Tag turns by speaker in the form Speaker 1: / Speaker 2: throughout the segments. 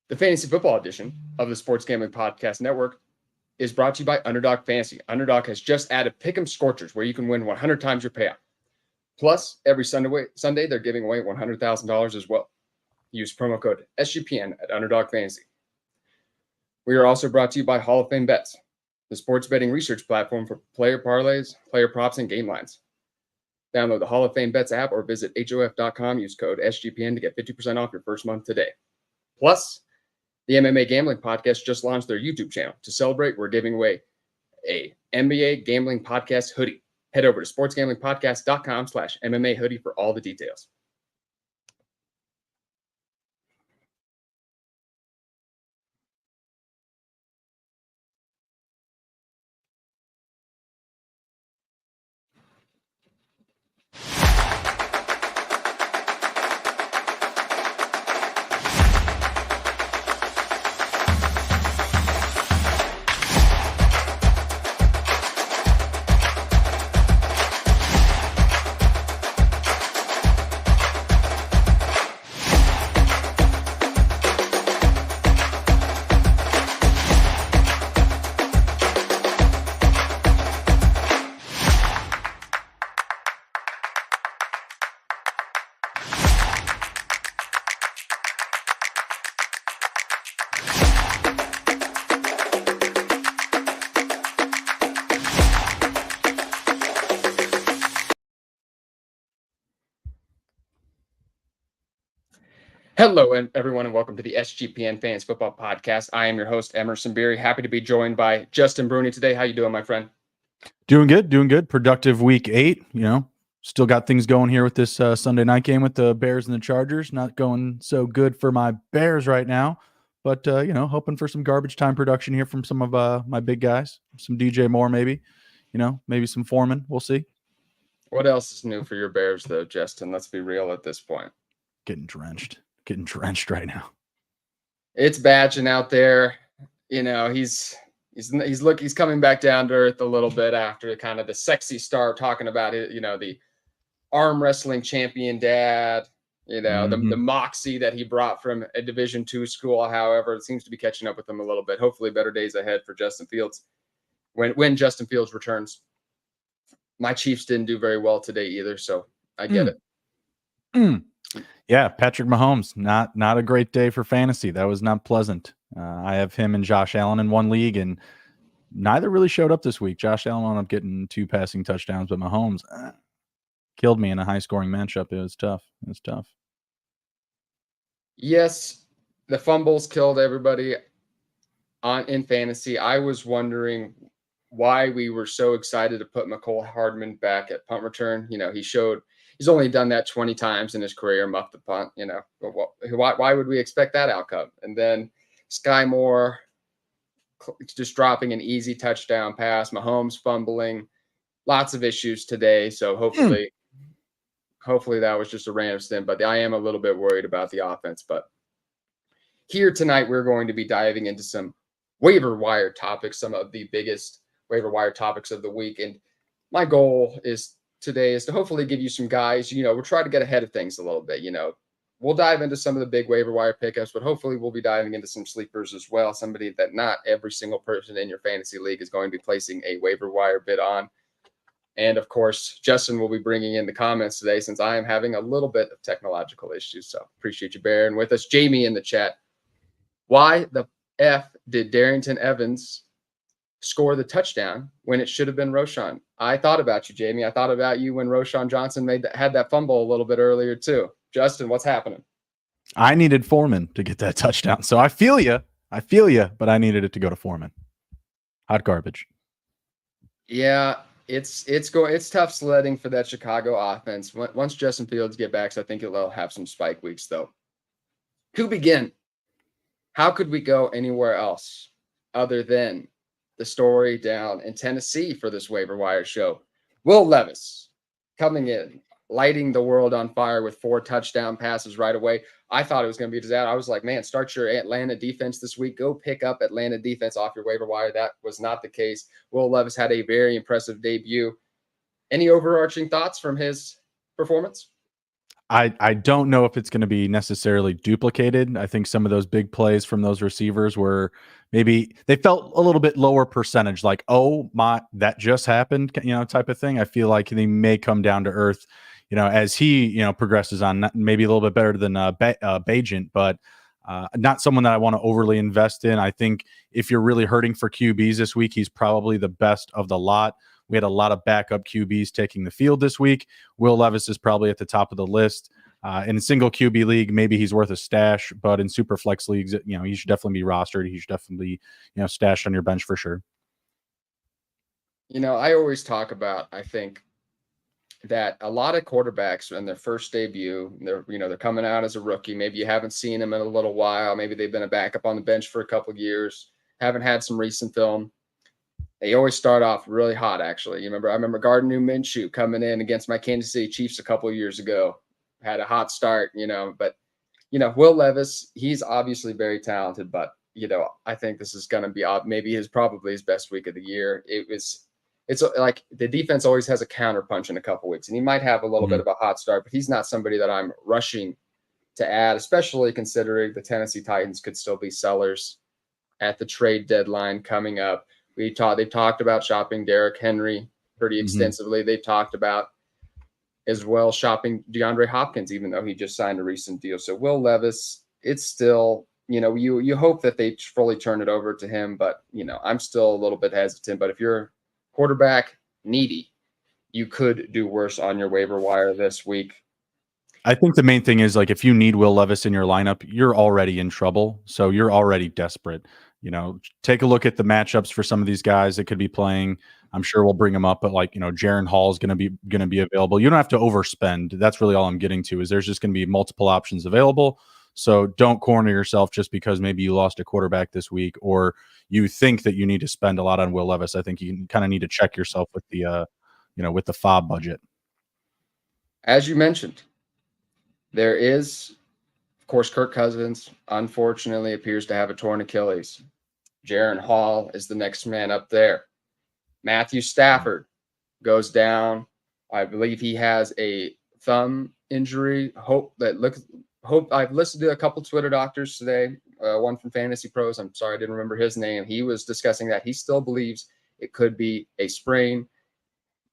Speaker 1: The Fantasy Football edition of the Sports Gambling Podcast Network is brought to you by Underdog Fantasy. Underdog has just added Pick'em Scorchers, where you can win 100 times your payout. Plus, every Sunday they're giving away $100,000 as well. Use promo code SGPN at Underdog Fantasy. We are also brought to you by Hall of Fame Bets, the sports betting research platform for player parlays, player props, and game lines. Download the Hall of Fame Bets app or visit HOF.com. Use code SGPN to get 50% off your first month today. Plus, the MMA Gambling Podcast just launched their YouTube channel. To celebrate, we're giving away a NBA Gambling Podcast hoodie. Head over to sportsgamblingpodcast.com/MMA hoodie for all the details. Hello, everyone, and welcome to the SGPN Fantasy Football Podcast. I am your host, Emerson Beery. Happy to be joined by Justin Bruni today. How you doing, my friend?
Speaker 2: Doing good. Productive week 8. Still got things going here with this Sunday night game with the Bears and the Chargers. Not going so good for my Bears right now, but hoping for some garbage time production here from some of my big guys. Some DJ Moore, maybe. Maybe some Foreman. We'll see.
Speaker 1: What else is new for your Bears, though, Justin? Let's be real at this point.
Speaker 2: Getting drenched right now.
Speaker 1: It's Badging out there. He's coming back down to earth a little bit after kind of the sexy start, talking about it. The arm wrestling champion dad. The moxie that he brought from a Division II school. However, it seems to be catching up with him a little bit. Hopefully, better days ahead for Justin Fields when Justin Fields returns. My Chiefs didn't do very well today either, so I get it.
Speaker 2: Yeah, Patrick Mahomes, not a great day for fantasy. That was not pleasant. I have him and Josh Allen in one league, and neither really showed up this week. Josh Allen wound up getting 2 passing touchdowns, but Mahomes killed me in a high-scoring matchup. It was tough.
Speaker 1: Yes, the fumbles killed everybody in fantasy. I was wondering why we were so excited to put McCole Hardman back at punt return. He's only done that 20 times in his career, muffed the punt, But why would we expect that outcome? And then Sky Moore just dropping an easy touchdown pass, Mahomes fumbling, lots of issues today. So hopefully that was just a random stint. But I am a little bit worried about the offense. But here tonight, we're going to be diving into some waiver wire topics, some of the biggest waiver wire topics of the week. And my goal today is to hopefully give you some guys, we're trying to get ahead of things a little bit. We'll dive into some of the big waiver wire pickups, but hopefully we'll be diving into some sleepers as well. Somebody that not every single person in your fantasy league is going to be placing a waiver wire bid on. And of course, Justin will be bringing in the comments today since I am having a little bit of technological issues. So appreciate you bearing with us. Jamie in the chat. Why the F did Darrington Evans score the touchdown when it should have been Roschon? I thought about you, Jamie. I thought about you when Roschon Johnson had that fumble a little bit earlier too. Justin, what's happening?
Speaker 2: I needed Foreman to get that touchdown. So I feel you, but I needed it to go to Foreman. Hot garbage.
Speaker 1: Yeah, it's tough sledding for that Chicago offense. Once Justin Fields get back, so I think it'll have some spike weeks though. To begin, how could we go anywhere else other than the story down in Tennessee for this waiver wire show? Will Levis coming in, lighting the world on fire with 4 touchdown passes right away. I thought it was going to be disaster. I was like, man, start your Atlanta defense this week. Go pick up Atlanta defense off your waiver wire. That was not the case. Will Levis had a very impressive debut. Any overarching thoughts from his performance?
Speaker 2: I don't know if it's going to be necessarily duplicated. I think some of those big plays from those receivers were maybe they felt a little bit lower percentage, like, oh my, that just happened, type of thing. I feel like they may come down to earth, as he, progresses on, maybe a little bit better than Bajent, but not someone that I want to overly invest in. I think if you're really hurting for QBs this week, he's probably the best of the lot. We had a lot of backup QBs taking the field this week. Will Levis is probably at the top of the list. In a single QB league, maybe he's worth a stash, but in super flex leagues, he should definitely be rostered. He should definitely be, stashed on your bench for sure.
Speaker 1: I always talk about, I think, that a lot of quarterbacks in their first debut, they're coming out as a rookie. Maybe you haven't seen them in a little while. Maybe they've been a backup on the bench for a couple of years, haven't had some recent film. They always start off really hot, actually. I remember Gardner Minshew coming in against my Kansas City Chiefs a couple of years ago. Had a hot start, but, Will Levis, he's obviously very talented, but, I think this is going to be maybe probably his best week of the year. It's like the defense always has a counter punch in a couple weeks, and he might have a little bit of a hot start, but he's not somebody that I'm rushing to add, especially considering the Tennessee Titans could still be sellers at the trade deadline coming up. They've talked about shopping Derrick Henry pretty extensively. They've talked about as well shopping DeAndre Hopkins, even though he just signed a recent deal. So Will Levis, it's still, you hope that they fully turn it over to him, but I'm still a little bit hesitant. But if you're quarterback needy, you could do worse on your waiver wire this week.
Speaker 2: I think the main thing is, like, if you need Will Levis in your lineup, you're already in trouble. So you're already desperate. Take a look at the matchups for some of these guys that could be playing. I'm sure we'll bring them up, but Jaron Hall is going to be available. You don't have to overspend. That's really all I'm getting to, is there's just going to be multiple options available. So don't corner yourself just because maybe you lost a quarterback this week, or you think that you need to spend a lot on Will Levis. I think you kind of need to check yourself with the, with the FOB budget.
Speaker 1: As you mentioned, there is, of course, Kirk Cousins, unfortunately, appears to have a torn Achilles. Jaron Hall is the next man up there. Matthew Stafford goes down. I believe he has a thumb injury. I've listened to a couple Twitter doctors today, one from Fantasy Pros. I'm sorry, I didn't remember his name. He was discussing that he still believes it could be a sprain.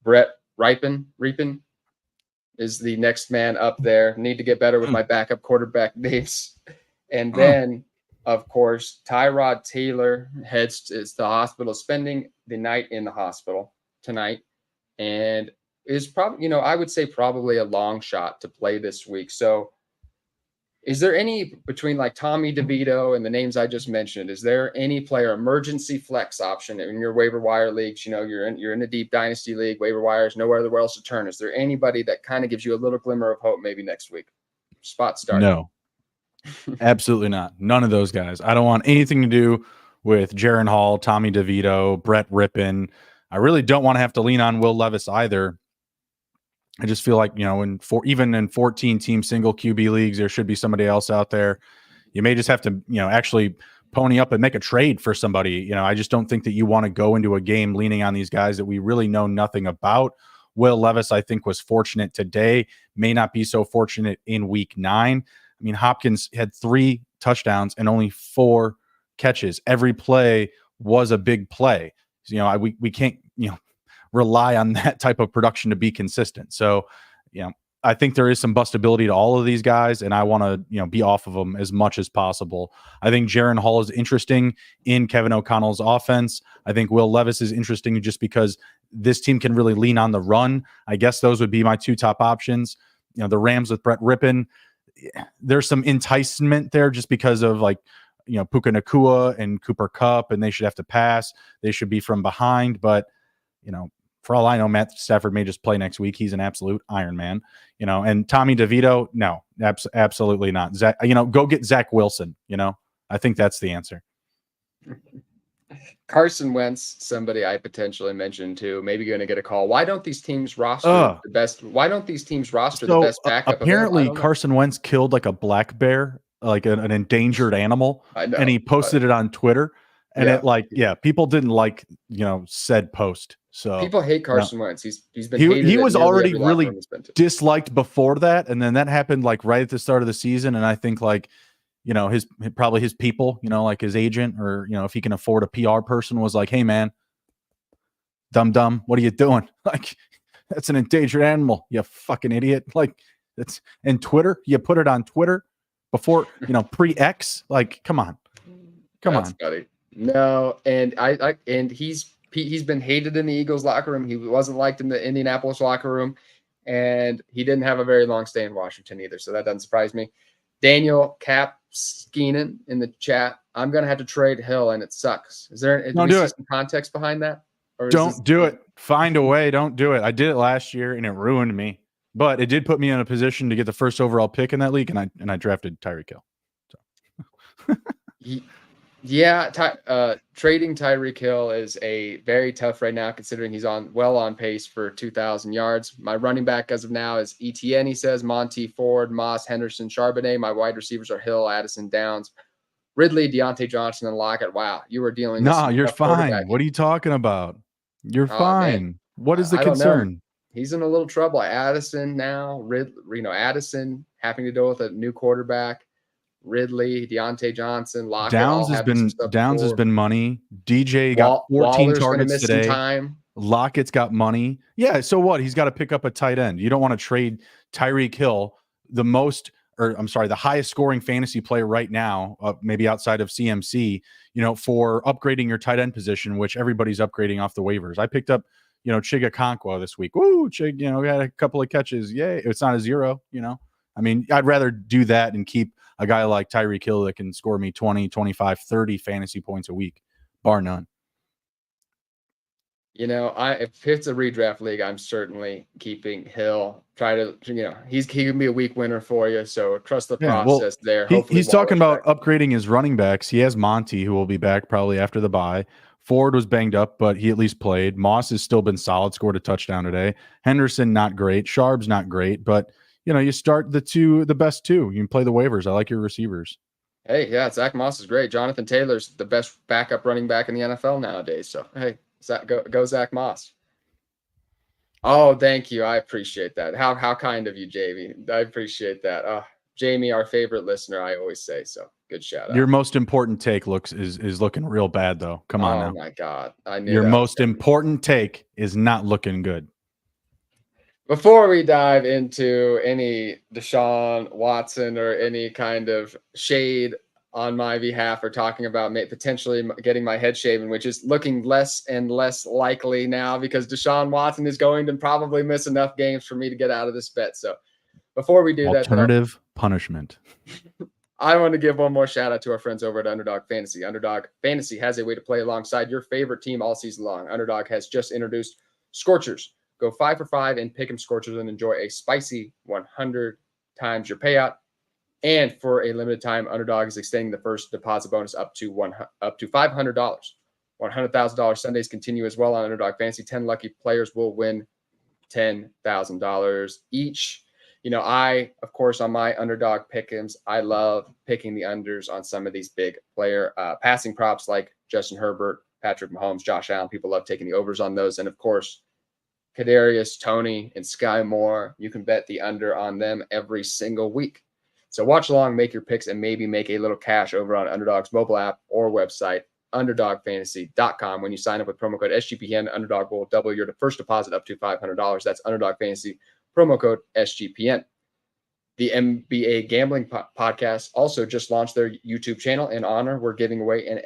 Speaker 1: Brett Ripon is the next man up there. Need to get better with my backup quarterback names. And then, of course, Tyrod Taylor heads to the hospital, spending the night in the hospital tonight, and is probably, I would say probably a long shot to play this week. So is there any, between like Tommy DeVito and the names I just mentioned, is there any player emergency flex option in your waiver wire leagues? You're in a deep dynasty league, waiver wires, nowhere else to turn. Is there anybody that kind of gives you a little glimmer of hope maybe next week? Spot start.
Speaker 2: No, absolutely not. None of those guys. I don't want anything to do with Jaron Hall, Tommy DeVito, Brett Ripon. I really don't want to have to lean on Will Levis either. I just feel like, even in 14 team single QB leagues, there should be somebody else out there. You may just have to, actually pony up and make a trade for somebody. I just don't think that you want to go into a game leaning on these guys that we really know nothing about. Will Levis, I think, was fortunate today, may not be so fortunate in week 9. I mean, Hopkins had 3 touchdowns and only 4 catches. Every play was a big play. We can't, rely on that type of production to be consistent. So, I think there is some bustability to all of these guys, and I want to, be off of them as much as possible. I think Jaron Hall is interesting in Kevin O'Connell's offense. I think Will Levis is interesting just because this team can really lean on the run. I guess those would be my 2 top options. The Rams with Brett Ripon, there's some enticement there just because of Puka Nacua and Cooper Kupp, and they should have to pass. They should be from behind, but for all I know, Matt Stafford may just play next week. He's an absolute Iron Man, and Tommy DeVito, no, absolutely not. Zach, go get Zach Wilson. I think that's the answer.
Speaker 1: Carson Wentz, somebody I potentially mentioned too, maybe going to get a call. Why don't these teams roster the best? Why don't these teams roster the best backup?
Speaker 2: Apparently, Carson Wentz killed like a black bear, like an endangered animal, and he posted it on Twitter. And people didn't like, said post. So
Speaker 1: people hate Carson Wentz. He's been hated
Speaker 2: he
Speaker 1: at
Speaker 2: was
Speaker 1: nearly
Speaker 2: already
Speaker 1: every locker
Speaker 2: really
Speaker 1: room he's been to.
Speaker 2: disliked before that, and then that happened like right at the start of the season. And I think like, you know, probably his people, you know, like his agent, or, you know, if he can afford a PR person, was like, hey man, dumb, what are you doing? Like, that's an endangered animal, you fucking idiot. Like, that's, and Twitter, you put it on Twitter before, you know, pre-X. Like, come on.
Speaker 1: That's funny. No, and and he's been hated in the Eagles locker room. He wasn't liked in the Indianapolis locker room, and he didn't have a very long stay in Washington either. So that doesn't surprise me. Daniel Capskinen in the chat, I'm gonna have to trade Hill, and it sucks. Is there some context behind that? Or
Speaker 2: don't do it. Find a way. Don't do it. I did it last year and it ruined me, but it did put me in a position to get the first overall pick in that league, and I drafted Tyreek Hill. So.
Speaker 1: Yeah, trading Tyreek Hill is a very tough right now, considering he's on pace for 2,000 yards. My running back as of now is ETN, he says, Monty, Ford, Moss, Henderson, Charbonnet. My wide receivers are Hill, Addison, Downs, Ridley, Deontay Johnson, and Lockett. Wow, you were dealing with
Speaker 2: you're fine. What are you talking about? You're fine. Man. What is the concern?
Speaker 1: He's in a little trouble. Addison now, Addison having to deal with a new quarterback. Ridley, Deontay Johnson, Lockett.
Speaker 2: Downs has been money. DJ got 14 targets today.
Speaker 1: Time.
Speaker 2: Lockett's got money. Yeah, so what? He's got to pick up a tight end. You don't want to trade Tyreek Hill, the highest scoring fantasy player right now, maybe outside of CMC, you know, for upgrading your tight end position, which everybody's upgrading off the waivers. I picked up, you know, Chigakonkwo this week. Woo, Chig, you know, got a couple of catches. Yay. It's not a 0, you know. I mean, I'd rather do that and keep a guy like Tyreek Hill that can score me 20, 25, 30 fantasy points a week, bar none.
Speaker 1: You know, if it's a redraft league, I'm certainly keeping Hill. Try to, you know, he can be a week winner for you. So trust the process there.
Speaker 2: He's talking about upgrading his running backs. He has Monty, who will be back probably after the bye. Ford was banged up, but he at least played. Moss has still been solid, scored a touchdown today. Henderson, not great. Sharp's not great, but you know, you start the best two. You can play the waivers. I like your receivers.
Speaker 1: Hey, yeah, Zach Moss is great. Jonathan Taylor's the best backup running back in the NFL nowadays. So, hey, go Zach Moss. Oh, thank you. I appreciate that. How kind of you, Jamie. I appreciate that. Jamie, our favorite listener, I always say. So, good shout out.
Speaker 2: Your most important take is looking real bad, though. Come on now.
Speaker 1: Oh, my God. I knew
Speaker 2: your most important take is not looking good.
Speaker 1: Before we dive into any Deshaun Watson or any kind of shade on my behalf or talking about potentially getting my head shaven, which is looking less and less likely now because Deshaun Watson is going to probably miss enough games for me to get out of this bet. So before we do
Speaker 2: alternative punishment.
Speaker 1: I want to give one more shout out to our friends over at Underdog Fantasy. Underdog Fantasy has a way to play alongside your favorite team all season long. Underdog has just introduced Scorchers. Go 5 for 5 and pick 'em Scorchers and enjoy a spicy 100 times your payout. And for a limited time, Underdog is extending the first deposit bonus up to $500. $100,000 Sundays continue as well on Underdog Fantasy. 10 lucky players will win $10,000 each. You know, of course, on my Underdog pick'ems, I love picking the unders on some of these big player passing props like Justin Herbert, Patrick Mahomes, Josh Allen. People love taking the overs on those. And of course, Kadarius, Tony, and Sky Moore. You can bet the under on them every single week. So watch along, make your picks, and maybe make a little cash over on Underdog's mobile app or website, underdogfantasy.com. When you sign up with promo code SGPN, Underdog will double your first deposit up to $500. That's Underdog Fantasy, promo code SGPN. The NBA Gambling Podcast also just launched their YouTube channel. In honor, we're giving away an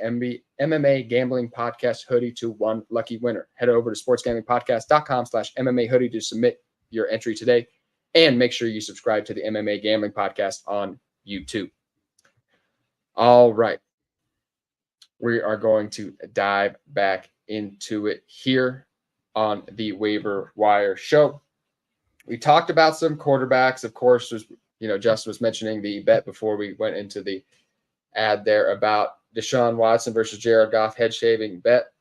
Speaker 1: MMA Gambling Podcast hoodie to one lucky winner. Head over to sportsgamblingpodcast.com/MMA hoodie to submit your entry today. And make sure you subscribe to the MMA Gambling Podcast on YouTube. All right. We are going to dive back into it here on the Waiver Wire Show. We talked about some quarterbacks. Of course, Justin was mentioning the bet before we went into the ad there about Deshaun Watson versus Jared Goff head shaving bet.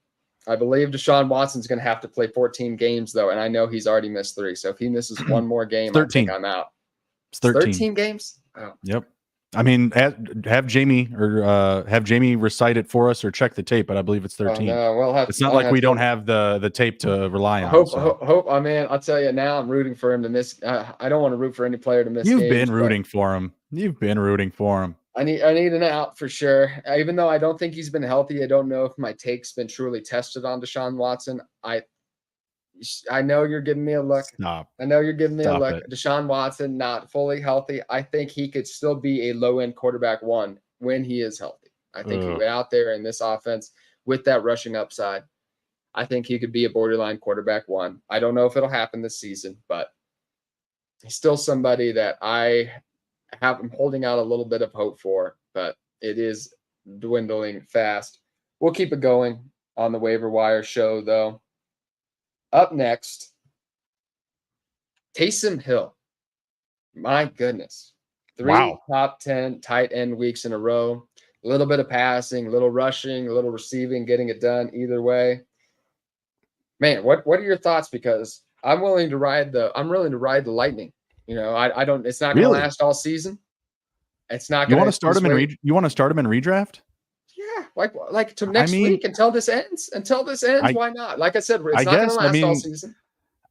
Speaker 1: I believe Deshaun Watson's going to have to play 14 games, though, and I know he's already missed 3. So if he misses one more game,
Speaker 2: 13.
Speaker 1: I think I'm out.
Speaker 2: It's 13.
Speaker 1: 13 games? Oh.
Speaker 2: Yep. I mean, have Jamie recite it for us or check the tape, but I believe it's 13.
Speaker 1: No, we'll have.
Speaker 2: It's not like we don't have the tape to rely on.
Speaker 1: Hope. I mean, I'll tell you now. I'm rooting for him to miss. I don't want to root for any player to miss.
Speaker 2: You've been rooting for him. You've been rooting for him.
Speaker 1: I need an out for sure. Even though I don't think he's been healthy, I don't know if my take's been truly tested on Deshaun Watson. I know you're giving me a look.
Speaker 2: Stop.
Speaker 1: I know you're giving me a look.
Speaker 2: It.
Speaker 1: Deshaun Watson not fully healthy. I think he could still be a low-end quarterback one when he is healthy. I think he went out there in this offense with that rushing upside. I think he could be a borderline quarterback one. I don't know if it'll happen this season, but he's still somebody that I'm holding out a little bit of hope for, but it is dwindling fast. We'll keep it going on the waiver wire show, though. Up next, Taysom Hill. My goodness. 3 top 10 tight end weeks in a row. A little bit of passing, a little rushing, a little receiving, getting it done either way. Man, what are your thoughts? Because I'm willing to ride the lightning. You know, I don't. It's not going to last all season. It's not.
Speaker 2: You want to start him in? You want to start him in redraft?
Speaker 1: Yeah, like to next week until this ends. Why not? Like I said, it's not going to last all season.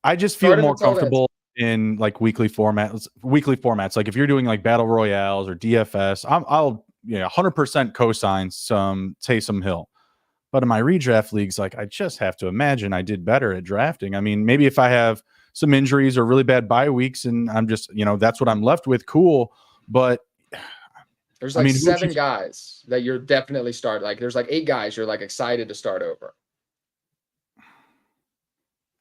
Speaker 2: I just feel more comfortable in like weekly formats. Like if you're doing like battle royales or DFS, I'll 100% co-sign some Taysom Hill. But in my redraft leagues, like I just have to imagine I did better at drafting. I mean, maybe if I have some injuries or really bad bye weeks and I'm just, that's what I'm left with, cool. But
Speaker 1: there's 7 guys that you're definitely starting. Like there's 8 guys you're excited to start over.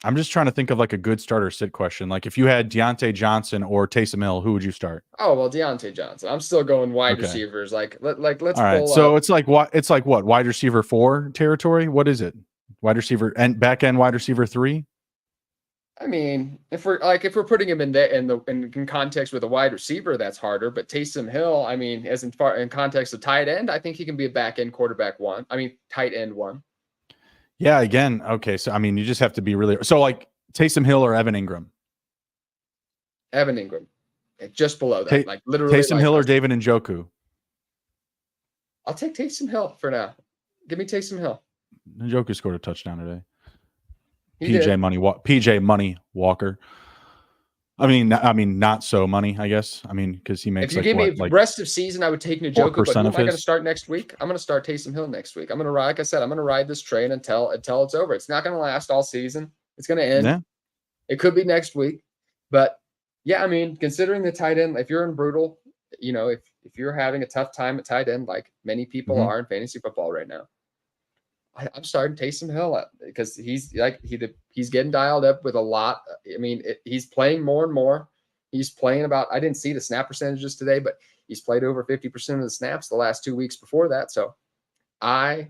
Speaker 2: I'm just trying to think of a good starter sit question. Like if you had Deontay Johnson or Taysom Hill, who would you start?
Speaker 1: Oh, well, Deontay Johnson. I'm still going wide receivers. Let's
Speaker 2: all right.
Speaker 1: pull
Speaker 2: so
Speaker 1: up.
Speaker 2: It's like what wide receiver 4 territory? What is it? Wide receiver and back end wide receiver 3?
Speaker 1: I mean, if we're putting him in context with a wide receiver, that's harder. But Taysom Hill, I mean, as in context of tight end, I think he can be a back end quarterback one. I mean, tight end one.
Speaker 2: Yeah. Again, okay. So I mean, you just have to be really Taysom Hill or Evan Ingram.
Speaker 1: Evan Ingram, just below that, literally.
Speaker 2: Taysom Hill or David Njoku.
Speaker 1: I'll take Taysom Hill for now. Give me Taysom Hill.
Speaker 2: Njoku scored a touchdown today. PJ Money Walker. I mean, not so money, I guess. I mean, because he makes.
Speaker 1: If you give me rest of season, I would take Njoku. But who am I going to start next week? I'm going to start Taysom Hill next week. I'm going to ride. Like I said, I'm going to ride this train until it's over. It's not going to last all season. It's going to end. Yeah. It could be next week, but yeah, I mean, considering the tight end, if you're in brutal, if you're having a tough time at tight end, like many people are in fantasy football right now, I'm starting Taysom Hill because he's getting dialed up with a lot. I mean, he's playing more and more. He's playing I didn't see the snap percentages today, but he's played over 50% of the snaps the last 2 weeks before that. So I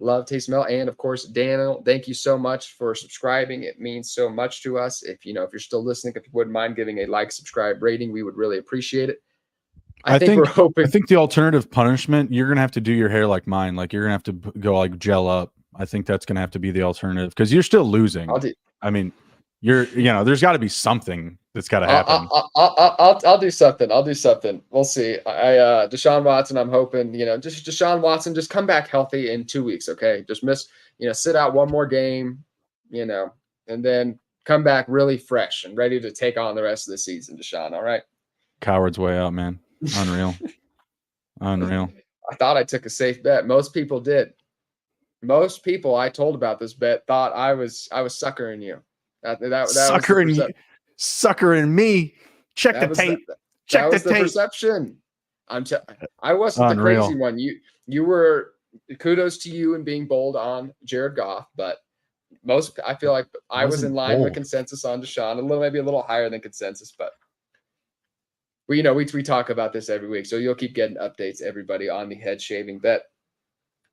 Speaker 1: love Taysom Hill. And of course, Daniel, thank you so much for subscribing. It means so much to us. If you're still listening, if you wouldn't mind giving a subscribe rating, we would really appreciate it. I think we're hoping.
Speaker 2: I think the alternative punishment, you're going to have to do your hair like mine. Like you're going to have to go gel up. I think that's going to have to be the alternative because you're still losing. I mean, there's got to be something that's got to happen.
Speaker 1: I'll do something. We'll see. Deshaun Watson, I'm hoping, just Deshaun Watson, just come back healthy in 2 weeks. Okay. Just sit out one more game, and then come back really fresh and ready to take on the rest of the season, Deshaun. All right.
Speaker 2: Coward's way out, man. Unreal.
Speaker 1: I thought I took a safe bet. Most people did. Most people I told about this bet thought I was suckering you.
Speaker 2: Suckering me. Check the tape. Check the tape.
Speaker 1: Perception. I wasn't
Speaker 2: Unreal.
Speaker 1: The crazy one. You were. Kudos to you and being bold on Jared Goff, but I feel like I was in line with consensus on Deshaun. Maybe a little higher than consensus, but. We talk about this every week, so you'll keep getting updates, everybody, on the head shaving bet.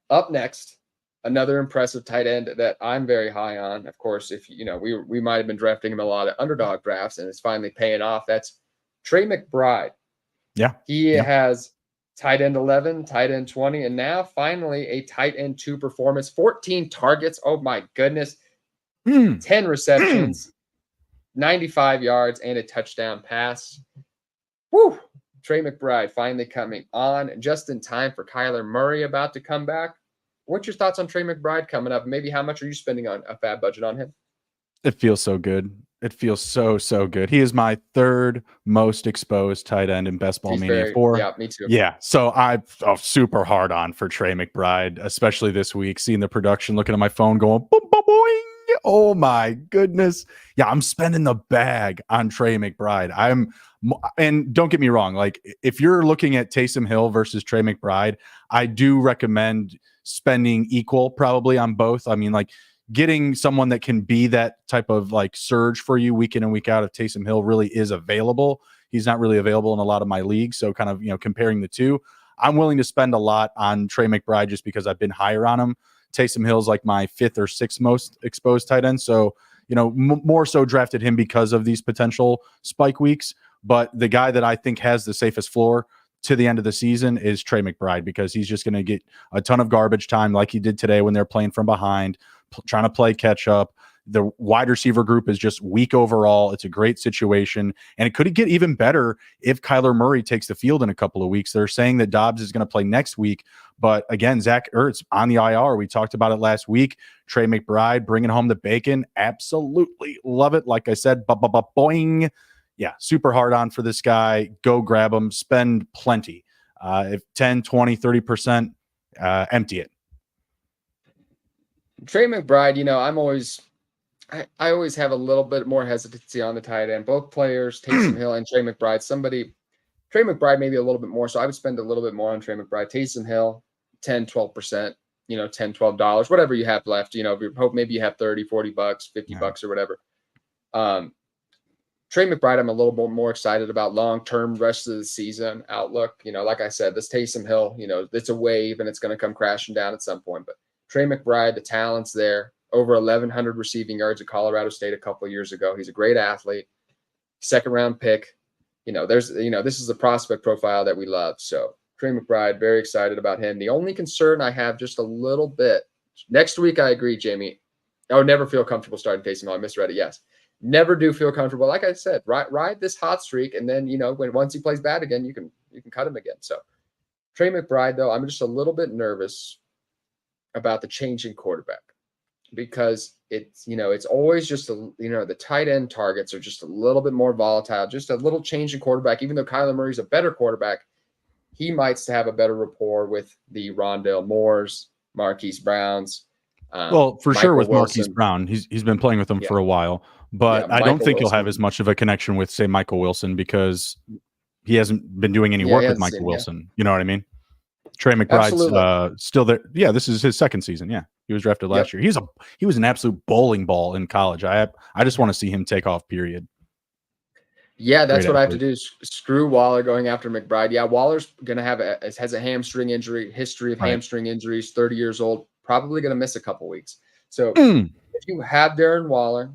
Speaker 1: Up next, another impressive tight end that I'm very high on. Of course, if we might have been drafting him a lot of underdog drafts, and it's finally paying off. That's Trey McBride.
Speaker 2: Yeah,
Speaker 1: he has tight end 11, tight end 20, and now finally a tight end 2 performance. 14 targets. Oh my goodness, 10 receptions, 95 yards, and a touchdown pass. Woo! Trey McBride finally coming on just in time for Kyler Murray about to come back. What's your thoughts on Trey McBride coming up? Maybe how much are you spending on a fab budget on him?
Speaker 2: It feels so good. It feels so good. He is my third most exposed tight end in Best Ball Mania 4.
Speaker 1: Yeah, me too.
Speaker 2: Yeah, so I'm super hard on for Trey McBride, especially this week, seeing the production, looking at my phone going, boom, boom, boing. Oh my goodness. Yeah, I'm spending the bag on Trey McBride. And don't get me wrong, like if you're looking at Taysom Hill versus Trey McBride, I do recommend spending equal probably on both. I mean, like getting someone that can be that type of like surge for you week in and week out if Taysom Hill really is available. He's not really available in a lot of my leagues. So kind of, comparing the two, I'm willing to spend a lot on Trey McBride just because I've been higher on him. Taysom Hill's like my 5th or 6th most exposed tight end. So, more so drafted him because of these potential spike weeks. But the guy that I think has the safest floor to the end of the season is Trey McBride, because he's just going to get a ton of garbage time like he did today when they're playing from behind, trying to play catch up. The wide receiver group is just weak overall. It's a great situation. And it could get even better if Kyler Murray takes the field in a couple of weeks. They're saying that Dobbs is going to play next week. But again, Zach Ertz on the IR. We talked about it last week. Trey McBride bringing home the bacon. Absolutely love it. Like I said, boing. Yeah, super hard on for this guy. Go grab him. Spend plenty. If 10, 20, 30%, empty it.
Speaker 1: Trey McBride, I always have a little bit more hesitancy on the tight end. Both players, Taysom Hill and Trey McBride. Trey McBride maybe a little bit more, so I would spend a little bit more on Trey McBride. Taysom Hill, 10, 12%, $10, $12, whatever you have left. If you hope maybe you have 30, 40 bucks, 50 bucks or whatever. Trey McBride, I'm a little bit more excited about long-term rest of the season outlook. Like I said, this Taysom Hill, it's a wave and it's going to come crashing down at some point. But Trey McBride, the talent's there. Over 1,100 receiving yards at Colorado State a couple of years ago. He's a great athlete, 2nd-round pick. This is a prospect profile that we love. So Trey McBride, very excited about him. The only concern I have just a little bit, next week, I agree, Jamie. I would never feel comfortable starting Taysom Hill. I misread it. Yes. Never do feel comfortable. Like I said, ride this hot streak. And then, once he plays bad again, you can cut him again. So Trey McBride, though, I'm just a little bit nervous about the changing quarterback. Because it's always just the tight end targets are just a little bit more volatile, just a little change in quarterback. Even though Kyler Murray's a better quarterback, he might have a better rapport with the Rondale Moores, Marquise Browns.
Speaker 2: For Michael sure with Wilson. Marquise Brown, he's been playing with them for a while, but I don't think he'll have as much of a connection with, say, Michael Wilson, because he hasn't been doing any work with Michael Wilson. You know what I mean? Trey McBride's still there. Yeah, this is his 2nd season. Yeah, he was drafted last year. He was an absolute bowling ball in college. I just want to see him take off, period. Yeah,
Speaker 1: that's what I have to do. Screw Waller going after McBride. Yeah, Waller's going to has a hamstring injury, history of hamstring injuries, 30 years old, probably going to miss a couple weeks. So if you have Darren Waller,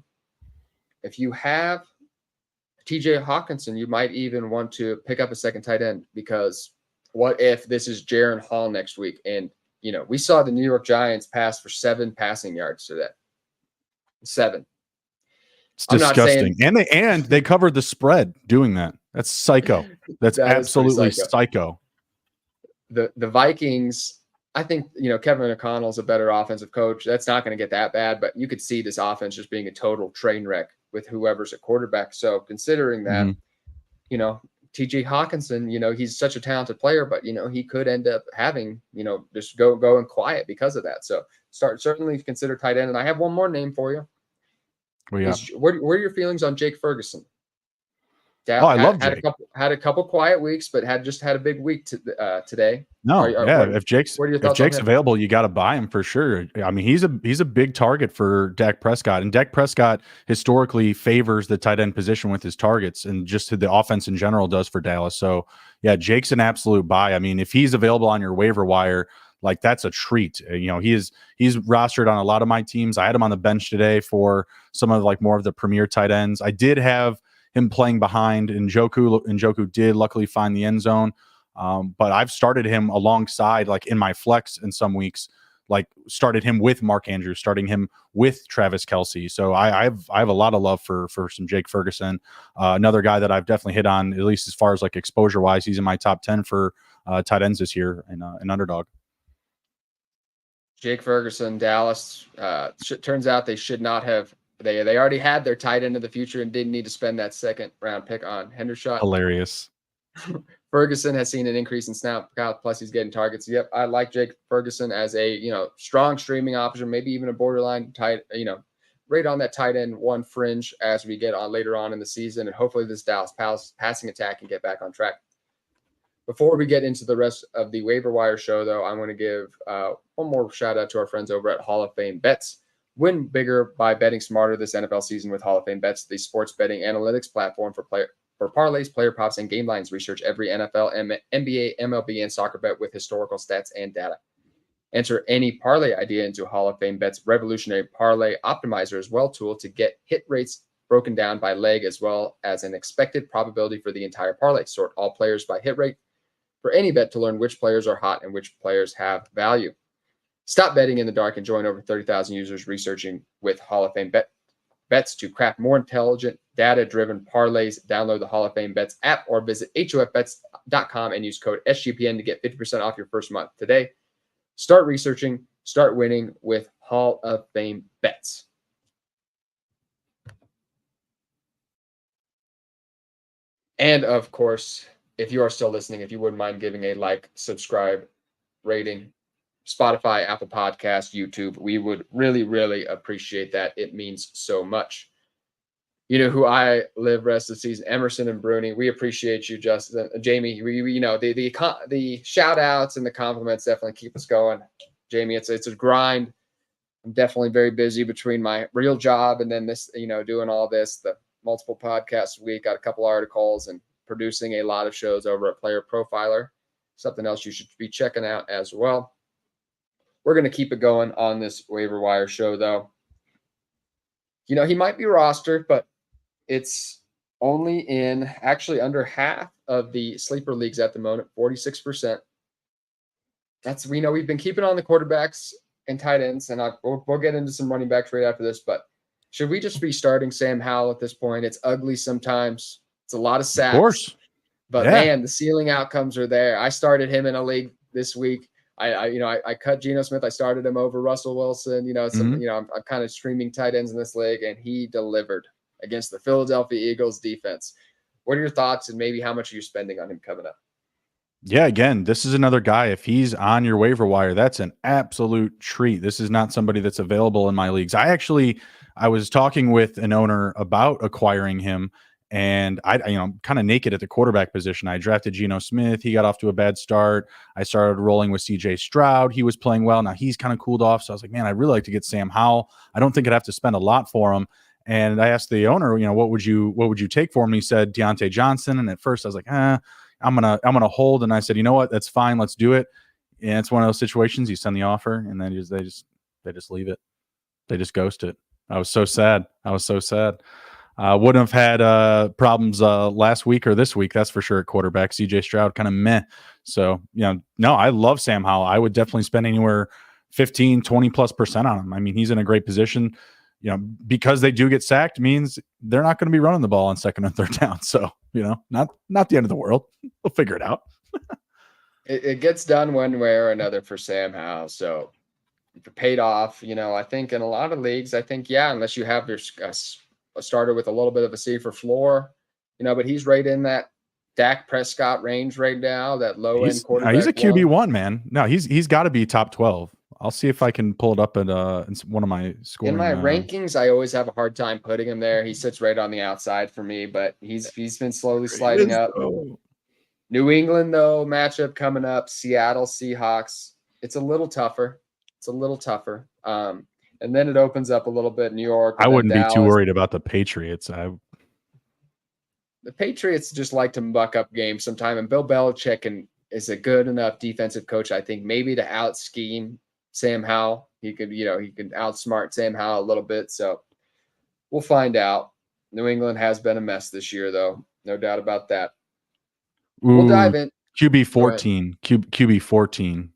Speaker 1: if you have TJ Hawkinson, you might even want to pick up a second tight end, because what if this is Jaron Hall next week? And, we saw the New York Giants pass for 7 passing yards today. 7.
Speaker 2: It's disgusting. And they covered the spread doing that. That's psycho. That's absolutely psycho.
Speaker 1: The Vikings, I think, Kevin O'Connell's a better offensive coach. That's not going to get that bad, but you could see this offense just being a total train wreck with whoever's at quarterback. So considering that, TJ Hawkinson, he's such a talented player, but, he could end up having, just going quiet because of that. So certainly consider tight end. And I have one more name for you. What are your feelings on Jake Ferguson?
Speaker 2: I love Jake.
Speaker 1: Had a couple quiet weeks, but had a big week today.
Speaker 2: If Jake's available, you got to buy him for sure. I mean, he's a big target for Dak Prescott, and Dak Prescott historically favors the tight end position with his targets, and just the offense in general does for Dallas. So yeah, Jake's an absolute buy. I mean, if he's available on your waiver wire, like that's a treat. He's rostered on a lot of my teams. I had him on the bench today for some of more of the premier tight ends. I did have him playing behind Njoku. Njoku did luckily find the end zone. But I've started him alongside, in my flex in some weeks, like started him with Mark Andrews, starting him with Travis Kelce. So I have a lot of love for some Jake Ferguson. Another guy that I've definitely hit on, at least as far as like exposure wise. He's in my top 10 for tight ends this year in an underdog.
Speaker 1: Jake Ferguson, Dallas. Turns out they should not have. They already had their tight end of the future and didn't need to spend that second round pick on Hendershot.
Speaker 2: Hilarious.
Speaker 1: Ferguson has seen an increase in snap count, plus he's getting targets. Yep, I like Jake Ferguson as a strong streaming option, maybe even a borderline tight, right on that tight end one fringe as we get on later on in the season, and hopefully this Dallas passing attack can get back on track. Before we get into the rest of the waiver wire show, though, I'm going to give one more shout out to our friends over at Hall of Fame Bets. Win bigger by betting smarter this NFL season with Hall of Fame Bets, the sports betting analytics platform for parlays, player props, and game lines. Research every NFL, NBA, MLB, and soccer bet with historical stats and data. Enter any parlay idea into Hall of Fame Bet's revolutionary parlay optimizer as well tool to get hit rates broken down by leg as well as an expected probability for the entire parlay. Sort all players by hit rate for any bet to learn which players are hot and which players have value. Stop betting in the dark and join over 30,000 users researching with Hall of Fame Bets to craft more intelligent, data-driven parlays. Download the Hall of Fame Bets app or visit hofbets.com and use code SGPN to get 50% off your first month today. Start researching, start winning with Hall of Fame Bets. And of course, if you are still listening, if you wouldn't mind giving a like, subscribe, rating, Spotify, Apple Podcasts, YouTube, we would really, really appreciate that. It means so much. You know who I live rest of the season, Emerson and Bruni. We appreciate you, Justin, Jamie. The shout outs and the compliments definitely keep us going. Jamie, it's a grind. I'm definitely very busy between my real job and then this, doing all this, the multiple podcasts a week, got a couple articles and producing a lot of shows over at Player Profiler. Something else you should be checking out as well. We're going to keep it going on this waiver wire show, though. He might be rostered, but it's only in actually under half of the sleeper leagues at the moment, 46%. We've been keeping on the quarterbacks and tight ends, and we'll get into some running backs right after this, but should we just be starting Sam Howell at this point? It's ugly sometimes. It's a lot of sacks.
Speaker 2: Of course.
Speaker 1: But man, the ceiling outcomes are there. I started him in a league this week. I cut Geno Smith. I started him over Russell Wilson. I'm kind of streaming tight ends in this league, and he delivered against the Philadelphia Eagles defense. What are your thoughts, and maybe how much are you spending on him coming up?
Speaker 2: Yeah, again, this is another guy. If he's on your waiver wire, that's an absolute treat. This is not somebody that's available in my leagues. I was talking with an owner about acquiring him, and I'm kind of naked at the quarterback position. I drafted Geno Smith. He got off to a bad start. I started rolling with CJ Stroud. He was playing well. Now he's kind of cooled off. So I was like, man, I'd really like to get Sam Howell. I don't think I'd have to spend a lot for him. And I asked the owner, what would you take for him? And he said Deontay Johnson. And at first I was like, I'm gonna hold. And I said, you know what? That's fine. Let's do it. And it's one of those situations. You send the offer, and then they just leave it. They just ghost it. I was so sad. Wouldn't have had problems last week or this week, that's for sure, at quarterback. CJ Stroud kind of meh. So, no, I love Sam Howell. I would definitely spend anywhere 15, 20+% on him. I mean, he's in a great position. Because they do get sacked means they're not going to be running the ball on second and third down. So, not the end of the world. We'll figure it out.
Speaker 1: It gets done one way or another for Sam Howell. So if it paid off, I think in a lot of leagues, unless you have your a starter with a little bit of a safer floor, but he's right in that Dak Prescott range right now, that low end quarterback.
Speaker 2: He's a QB1, man. No, he's got to be top 12. I'll see if I can pull it up at one of my scoring.
Speaker 1: In my rankings, I always have a hard time putting him there. He sits right on the outside for me, but he's been slowly sliding up. New England, though, matchup coming up, Seattle Seahawks. It's a little tougher. And then it opens up a little bit, New York.
Speaker 2: I wouldn't be too worried about the Patriots.
Speaker 1: The Patriots just like to muck up games sometime, and Bill Belichick is a good enough defensive coach, I think, maybe to out-scheme Sam Howell. He could outsmart Sam Howell a little bit. So we'll find out. New England has been a mess this year, though. No doubt about that. We'll dive in.
Speaker 2: QB 14. QB 14.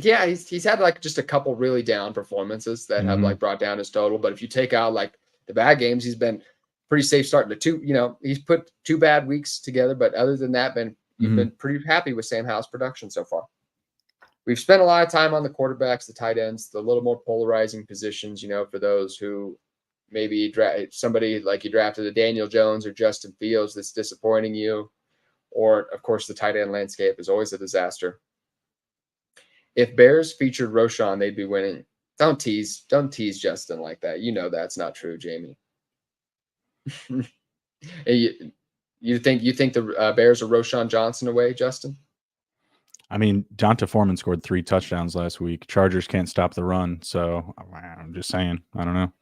Speaker 1: Yeah, he's had like just a couple really down performances that have like brought down his total. But if you take out like the bad games, he's been pretty safe starting to two. He's put 2 bad weeks together, but other than that, you've been pretty happy with Sam Howell's production so far. We've spent a lot of time on the quarterbacks, the tight ends, the little more polarizing positions. For those who maybe somebody like you drafted a Daniel Jones or Justin Fields that's disappointing you, or of course the tight end landscape is always a disaster. If Bears featured Roschon, they'd be winning. Don't tease Justin like that. That's not true, Jamie. you think the Bears are Roschon Johnson away, Justin?
Speaker 2: I mean, Donta Foreman scored 3 touchdowns last week. Chargers can't stop the run, so I'm just saying. I don't know.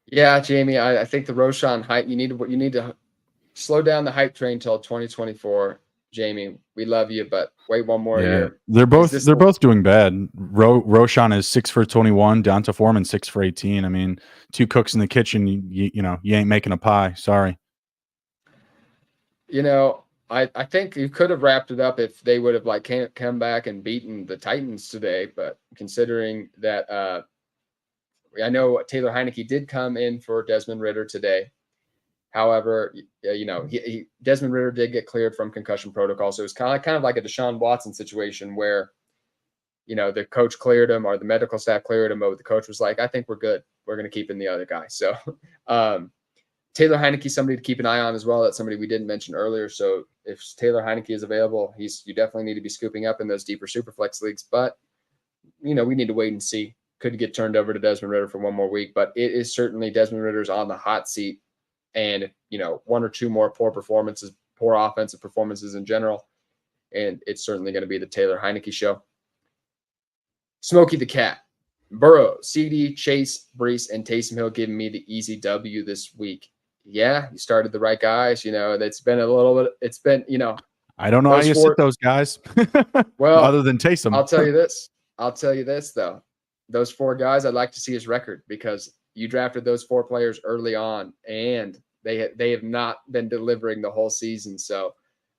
Speaker 1: Yeah, Jamie, I think the Roschon hype. You need to slow down the hype train till 2024. Jamie, we love you, but wait one more year.
Speaker 2: They're both doing bad. Roschon is 6 for 21. Donta Foreman 6 for 18. I mean, 2 cooks in the kitchen. You ain't making a pie. Sorry.
Speaker 1: I think you could have wrapped it up if they would have like come back and beaten the Titans today. But considering that, I know Taylor Heineke did come in for Desmond Ridder today. However, Desmond Ridder did get cleared from concussion protocol, so it was kind of like a Deshaun Watson situation where, the coach cleared him or the medical staff cleared him, but the coach was like, "I think we're good. We're going to keep in the other guy." So, Taylor Heineke, somebody to keep an eye on as well. That's somebody we didn't mention earlier. So if Taylor Heineke is available, you definitely need to be scooping up in those deeper superflex leagues. But, we need to wait and see. Could get turned over to Desmond Ridder for one more week, but it is certainly Desmond Ridder's on the hot seat. And, 1 or 2 more poor offensive performances in general. And it's certainly going to be the Taylor Heineke show. Smokey the Cat. Burrow, CD, Chase, Brees, and Taysom Hill giving me the easy W this week. Yeah, you started the right guys. It's been a little bit. It's been,
Speaker 2: I don't know how you sit those guys.
Speaker 1: Well,
Speaker 2: other than Taysom.
Speaker 1: I'll tell you this, though. Those 4 guys, I'd like to see his record because you drafted those 4 players early on, and they have not been delivering the whole season. So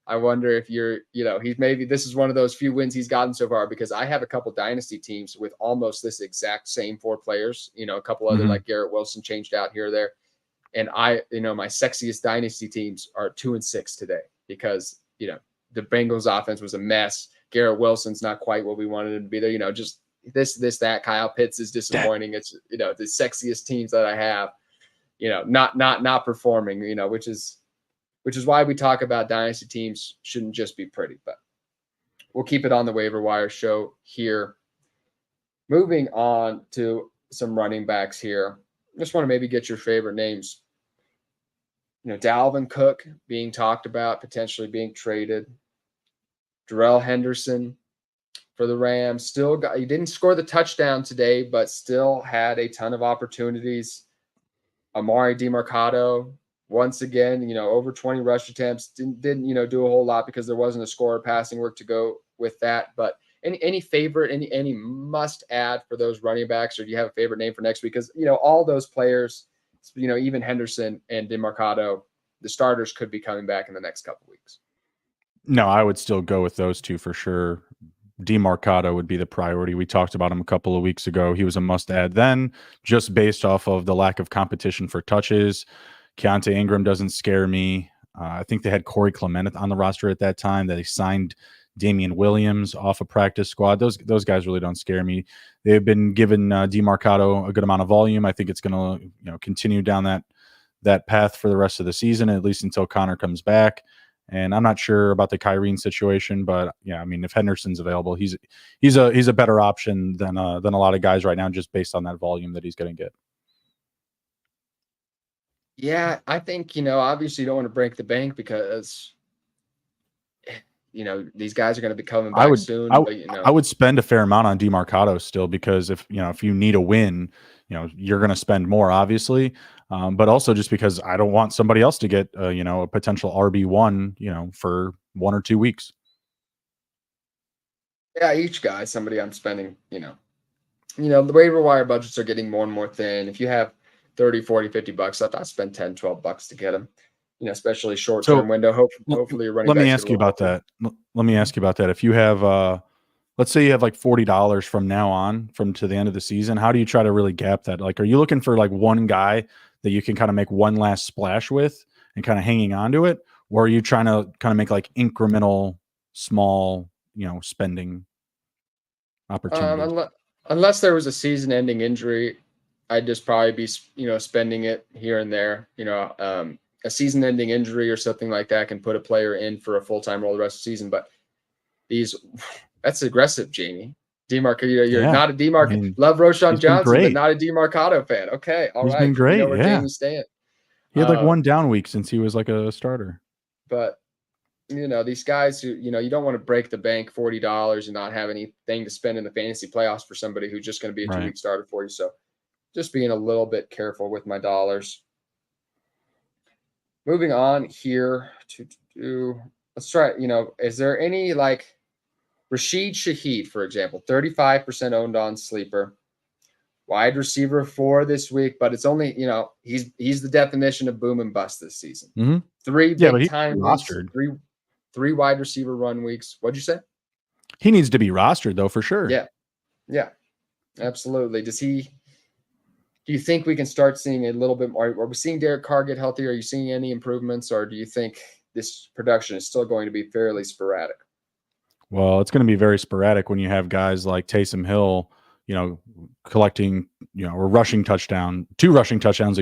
Speaker 1: I wonder if this is one of those few wins he's gotten so far, because I have a couple dynasty teams with almost this exact same 4 players, a couple other like Garrett Wilson changed out here or there. And my sexiest dynasty teams are 2-6 today because, the Bengals offense was a mess. Garrett Wilson's not quite what we wanted him to be there. Just that. Kyle Pitts is disappointing. It's, the sexiest teams that I have, not performing, which is why we talk about dynasty teams shouldn't just be pretty, but we'll keep it on the waiver wire show here. Moving on to some running backs here. Just want to maybe get your favorite names. Dalvin Cook being talked about, potentially being traded. Darrell Henderson for the Rams. He didn't score the touchdown today, but still had a ton of opportunities. Amari DeMarcado, once again, over 20 rush attempts. Didn't do a whole lot because there wasn't a score or passing work to go with that. But any favorite, any must add for those running backs, or do you have a favorite name for next week? Because all those players, even Henderson and DeMarcado, the starters could be coming back in the next couple of weeks.
Speaker 2: No, I would still go with those 2 for sure. DeMarcado would be the priority. We talked about him a couple of weeks ago. He was a must add then, just based off of the lack of competition for touches. Keontae Ingram doesn't scare me. I think they had Corey Clement on the roster at that time. They signed Damian Williams off a practice squad. Those guys really don't scare me. They've been given DeMarcado a good amount of volume. I think it's going to continue down that path for the rest of the season, at least until Connor comes back. And I'm not sure about the Kyrene situation, but yeah, I mean, if Henderson's available, he's a better option than a lot of guys right now, just based on that volume that he's going to get.
Speaker 1: Yeah, I think obviously you don't want to break the bank because these guys are going to be coming back soon.
Speaker 2: I would spend a fair amount on DeMarcado still, because if you need a win, you're going to spend more, obviously. But also just because I don't want somebody else to get, a potential RB1, for 1 or 2 weeks.
Speaker 1: Yeah, each guy, somebody I'm spending, the waiver wire budgets are getting more and more thin. If you have 30, 40, 50 bucks left, I'll spend 10, 12 bucks to get them, especially short-term window. Hopefully you're running.
Speaker 2: Let me ask you about that. If you have let's say you have like $40 from now on from to the end of the season. How do you try to really gap that? Like, are you looking for like one guy that you can kind of make one last splash with and kind of hanging on to it? Or are you trying to kind of make like incremental, small, spending opportunities?
Speaker 1: Unless there was a season-ending injury, I'd just probably be, spending it here and there. A season-ending injury or something like that can put a player in for a full-time role the rest of the season. But that's aggressive, Jamie. You're not a love Roshan Johnson, but not a DeMarcado fan. Okay, all
Speaker 2: he's
Speaker 1: right.
Speaker 2: been great.
Speaker 1: We know where Jamie's staying.
Speaker 2: He had like one down week since he was like a starter.
Speaker 1: But these guys who, you don't want to break the bank $40 and not have anything to spend in the fantasy playoffs for somebody who's just going to be a 2-week starter for you. So just being a little bit careful with my dollars. Moving on here let's try, is there any like Rashid Shaheed, for example, 35% owned on Sleeper, wide receiver 4 this week, but it's only, he's the definition of boom and bust this season.
Speaker 2: Mm-hmm.
Speaker 1: 3 big time rostered. Three wide receiver run weeks. What'd you say?
Speaker 2: He needs to be rostered though, for sure.
Speaker 1: Yeah, absolutely. Do you think we can start seeing a little bit more? Are we seeing Derek Carr get healthy? Are you seeing any improvements, or do you think this production is still going to be fairly sporadic?
Speaker 2: Well, it's going to be very sporadic when you have guys like Taysom Hill, collecting, or rushing touchdown, 2 rushing touchdowns,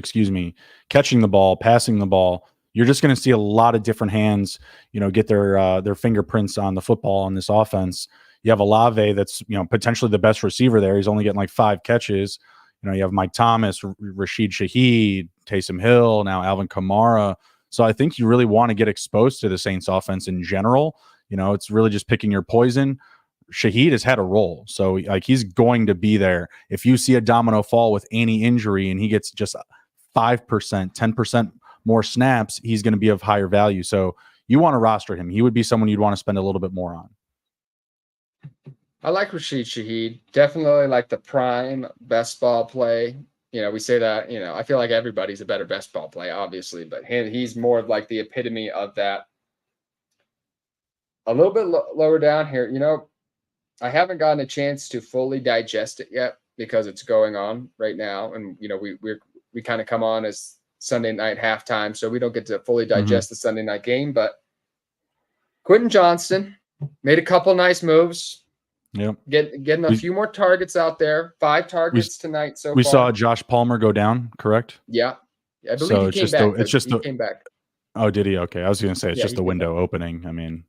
Speaker 2: catching the ball, passing the ball. You're just going to see a lot of different hands, get their fingerprints on the football on this offense. You have Olave that's, potentially the best receiver there. He's only getting like 5 catches. You have Mike Thomas, Rashid Shaheed, Taysom Hill, now Alvin Kamara. So I think you really want to get exposed to the Saints offense in general. It's really just picking your poison. Shaheed has had a role. So like he's going to be there. If you see a domino fall with any injury and he gets just 5%, 10% more snaps, he's going to be of higher value. So you want to roster him. He would be someone you'd want to spend a little bit more on.
Speaker 1: I like Rashid Shaheed. Definitely like the prime best ball play. We say that, I feel like everybody's a better best ball play, obviously, but he's more of like the epitome of that. A little bit lower down here, I haven't gotten a chance to fully digest it yet because it's going on right now. And, we kind of come on as Sunday night halftime, so we don't get to fully digest the Sunday night game. But Quentin Johnston made a couple nice moves.
Speaker 2: Yep.
Speaker 1: Getting a few more targets out there. 5 targets tonight so far.
Speaker 2: We saw Josh Palmer go down, correct?
Speaker 1: Yeah. I believe he came back. He came back.
Speaker 2: Oh, did he? Okay. I was going to say it's just the window opening. I mean,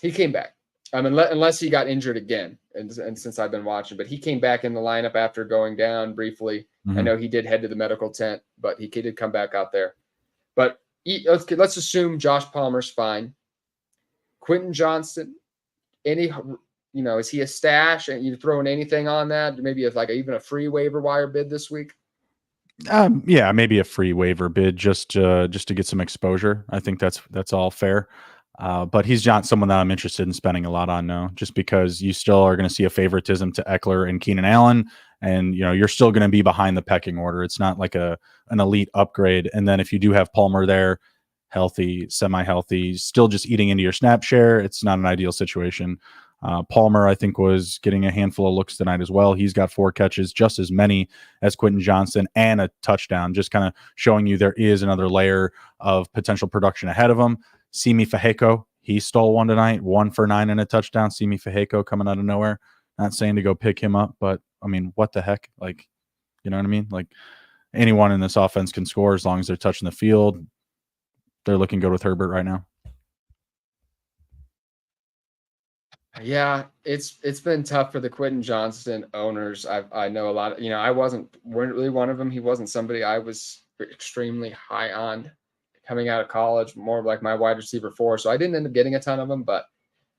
Speaker 1: he came back. Unless he got injured again, and since I've been watching, but he came back in the lineup after going down briefly. I know he did head to the medical tent, but he did come back out there. But let's assume Josh Palmer's fine. Quentin Johnston, is he a stash? And you throwing anything on that? Maybe it's like even a free waiver wire bid this week.
Speaker 2: Yeah, maybe a free waiver bid just to get some exposure. I think that's all fair. But he's not someone that I'm interested in spending a lot on now, just because you still are going to see a favoritism to Eckler and Keenan Allen, and you're still going to be behind the pecking order. It's not like an elite upgrade. And then if you do have Palmer there, healthy, semi-healthy, still just eating into your snap share, it's not an ideal situation. Palmer, I think, was getting a handful of looks tonight as well. He's got 4 catches, just as many as Quentin Johnston, and a touchdown, just kind of showing you there is another layer of potential production ahead of him. Simi Fehako, he stole one tonight, 1 for 9 and a touchdown. Simi Fehako coming out of nowhere. Not saying to go pick him up, but I mean, what the heck? Like, you know what I mean? Like, anyone in this offense can score as long as they're touching the field. They're looking good with Herbert right now.
Speaker 1: Yeah, it's been tough for the Quentin Johnston owners. I know a lot of, I weren't really one of them. He wasn't somebody I was extremely high on coming out of college, more of like my wide receiver 4. So I didn't end up getting a ton of them, but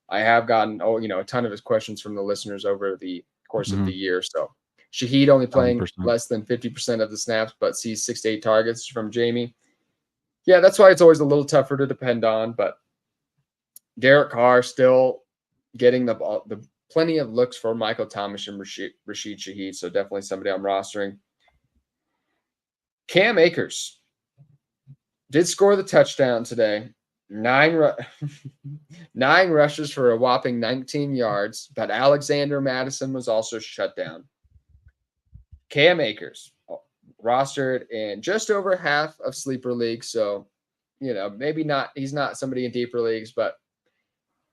Speaker 1: I have gotten, a ton of his questions from the listeners over the course of the year. So Shaheed only playing 100%. Less than 50% of the snaps, but sees 6 to 8 targets from Jamie. Yeah, that's why it's always a little tougher to depend on, but Derek Carr still getting the plenty of looks for Michael Thomas and Rashid Shaheed. So definitely somebody I'm rostering. Cam Akers did score the touchdown today. Nine rushes for a whopping 19 yards, but Alexander Madison was also shut down. Cam Akers rostered in just over half of sleeper leagues, so maybe not. He's not somebody in deeper leagues, but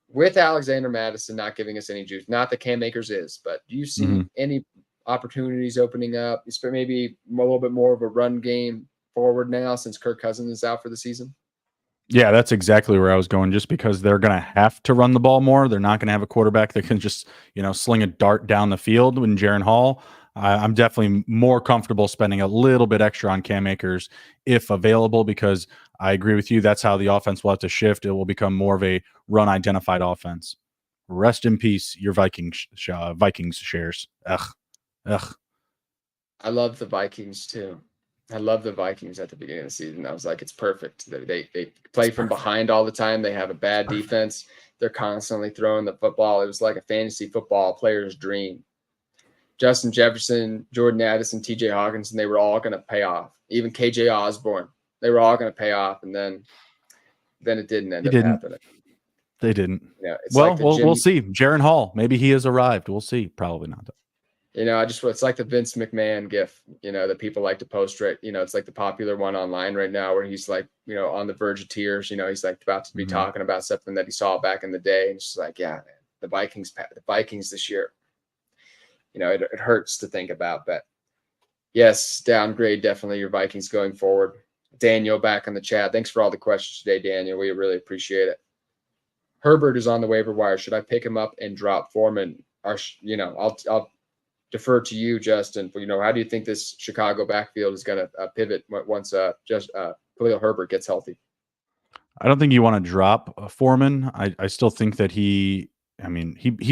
Speaker 1: with Alexander Madison not giving us any juice, not that Cam Akers is, but do you see any opportunities opening up? Maybe a little bit more of a run game forward now since Kirk Cousins is out for the season.
Speaker 2: Yeah, that's exactly where I was going. Just because they're going to have to run the ball more, they're not going to have a quarterback that can just sling a dart down the field. When Jaron Hall, I'm definitely more comfortable spending a little bit extra on Cam Akers if available, because I agree with you. That's how the offense will have to shift. It will become more of a run identified offense. Rest in peace, your Vikings shares. Ugh.
Speaker 1: I love the Vikings too. I love the Vikings at the beginning of the season. I was like, it's perfect. They play from behind all the time. They have a bad defense. They're constantly throwing the football. It was like a fantasy football player's dream. Justin Jefferson, Jordan Addison, TJ Hawkinson, they were all going to pay off. Even KJ Osborne, they were all going to pay off. And then it didn't end up happening.
Speaker 2: They didn't.
Speaker 1: We'll
Speaker 2: see. Jaron Hall, maybe he has arrived. We'll see. Probably not, though.
Speaker 1: It's like the Vince McMahon gif, that people like to post, right? It's like the popular one online right now where he's like, on the verge of tears, he's like about to be talking about something that he saw back in the day. And it's just like, yeah, man, the Vikings this year, it hurts to think about, but yes, downgrade definitely your Vikings going forward. Daniel back in the chat. Thanks for all the questions today, Daniel. We really appreciate it. Herbert is on the waiver wire. Should I pick him up and drop Foreman? I'll defer to you, Justin. How do you think this Chicago backfield is going to pivot once Khalil Herbert gets healthy?
Speaker 2: I don't think you want to drop Foreman. I still think that he's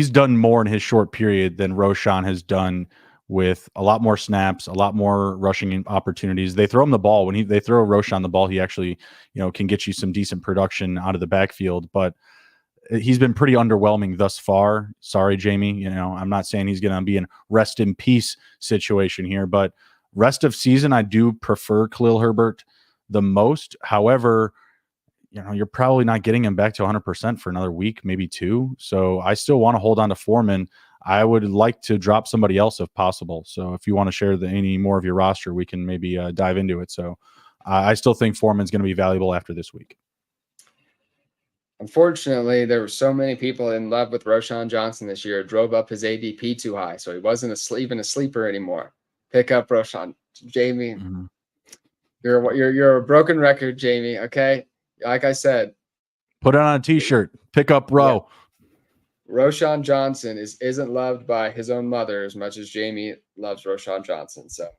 Speaker 2: done more in his short period than Roshan has done, with a lot more snaps, a lot more rushing opportunities. They throw him the ball. When they throw Roshan the ball, he actually can get you some decent production out of the backfield, but he's been pretty underwhelming thus far. Sorry, Jamie. I'm not saying he's going to be in rest in peace situation here, but rest of season, I do prefer Khalil Herbert the most. However, you're probably not getting him back to 100% for another week, maybe two. So I still want to hold on to Foreman. I would like to drop somebody else if possible. So if you want to share any more of your roster, we can maybe dive into it. So I still think Foreman's going to be valuable after this week.
Speaker 1: Unfortunately, there were so many people in love with Roshan Johnson this year. It drove up his ADP too high, so he wasn't even a sleeper anymore. Pick up Roshan, Jamie. Mm-hmm. You're a broken record, Jamie. Okay, like I said,
Speaker 2: put it on a T-shirt. Pick up Row.
Speaker 1: Yeah. Roshan Johnson isn't loved by his own mother as much as Jamie loves Roshan Johnson. So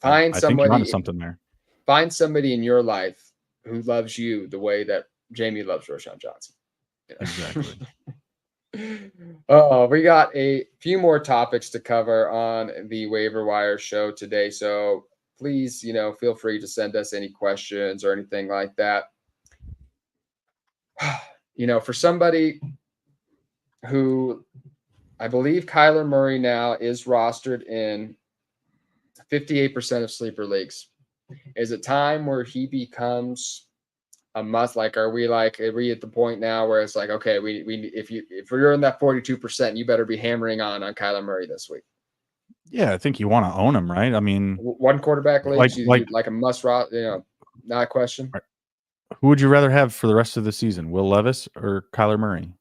Speaker 1: find somebody.
Speaker 2: Think something there.
Speaker 1: Find somebody in your life who loves you the way that Jamie loves Roshan Johnson.
Speaker 2: Exactly.
Speaker 1: Oh, we got a few more topics to cover on the waiver wire show today. So please, feel free to send us any questions or anything like that. For somebody who I believe Kyler Murray now is rostered in 58% of sleeper leagues, is a time where he becomes a must. Like, are we at the point now where it's like, okay, if we're in that 42%, you better be hammering on Kyler Murray this week?
Speaker 2: Yeah, I think you want to own him, right? I mean,
Speaker 1: one quarterback league, like a must, not a question.
Speaker 2: Who would you rather have for the rest of the season, Will Levis or Kyler Murray?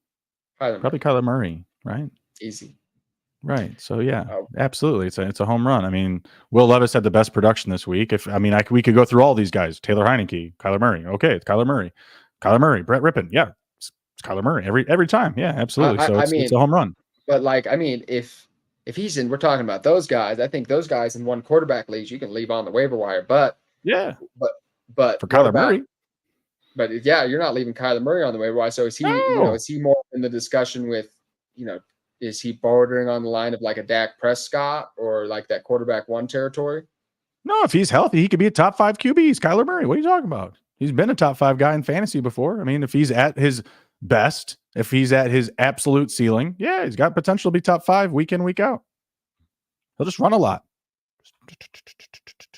Speaker 2: Probably Kyler Murray, right?
Speaker 1: Easy.
Speaker 2: Right. So yeah, absolutely. It's a home run. I mean, Will Levis had the best production this week. We could go through all these guys: Taylor Heineke, Kyler Murray. Okay, it's Kyler Murray, Brett Rippon. Yeah, it's Kyler Murray every time. Yeah, absolutely. So it's a home run.
Speaker 1: But if he's in, we're talking about those guys. I think those guys in one quarterback leagues you can leave on the waiver wire. But
Speaker 2: yeah,
Speaker 1: but
Speaker 2: for Kyler Murray.
Speaker 1: But yeah, you're not leaving Kyler Murray on the waiver wire. So is he?
Speaker 2: No.
Speaker 1: Is he more in the discussion with Is he bordering on the line of like a Dak Prescott or like that quarterback one territory?
Speaker 2: No, if he's healthy, he could be a top 5 QB. He's Kyler Murray. What are you talking about? He's been a top 5 guy in fantasy before. I mean, if he's at his best, if he's at his absolute ceiling, yeah, he's got potential to be top 5 week in, week out. He'll just run a lot.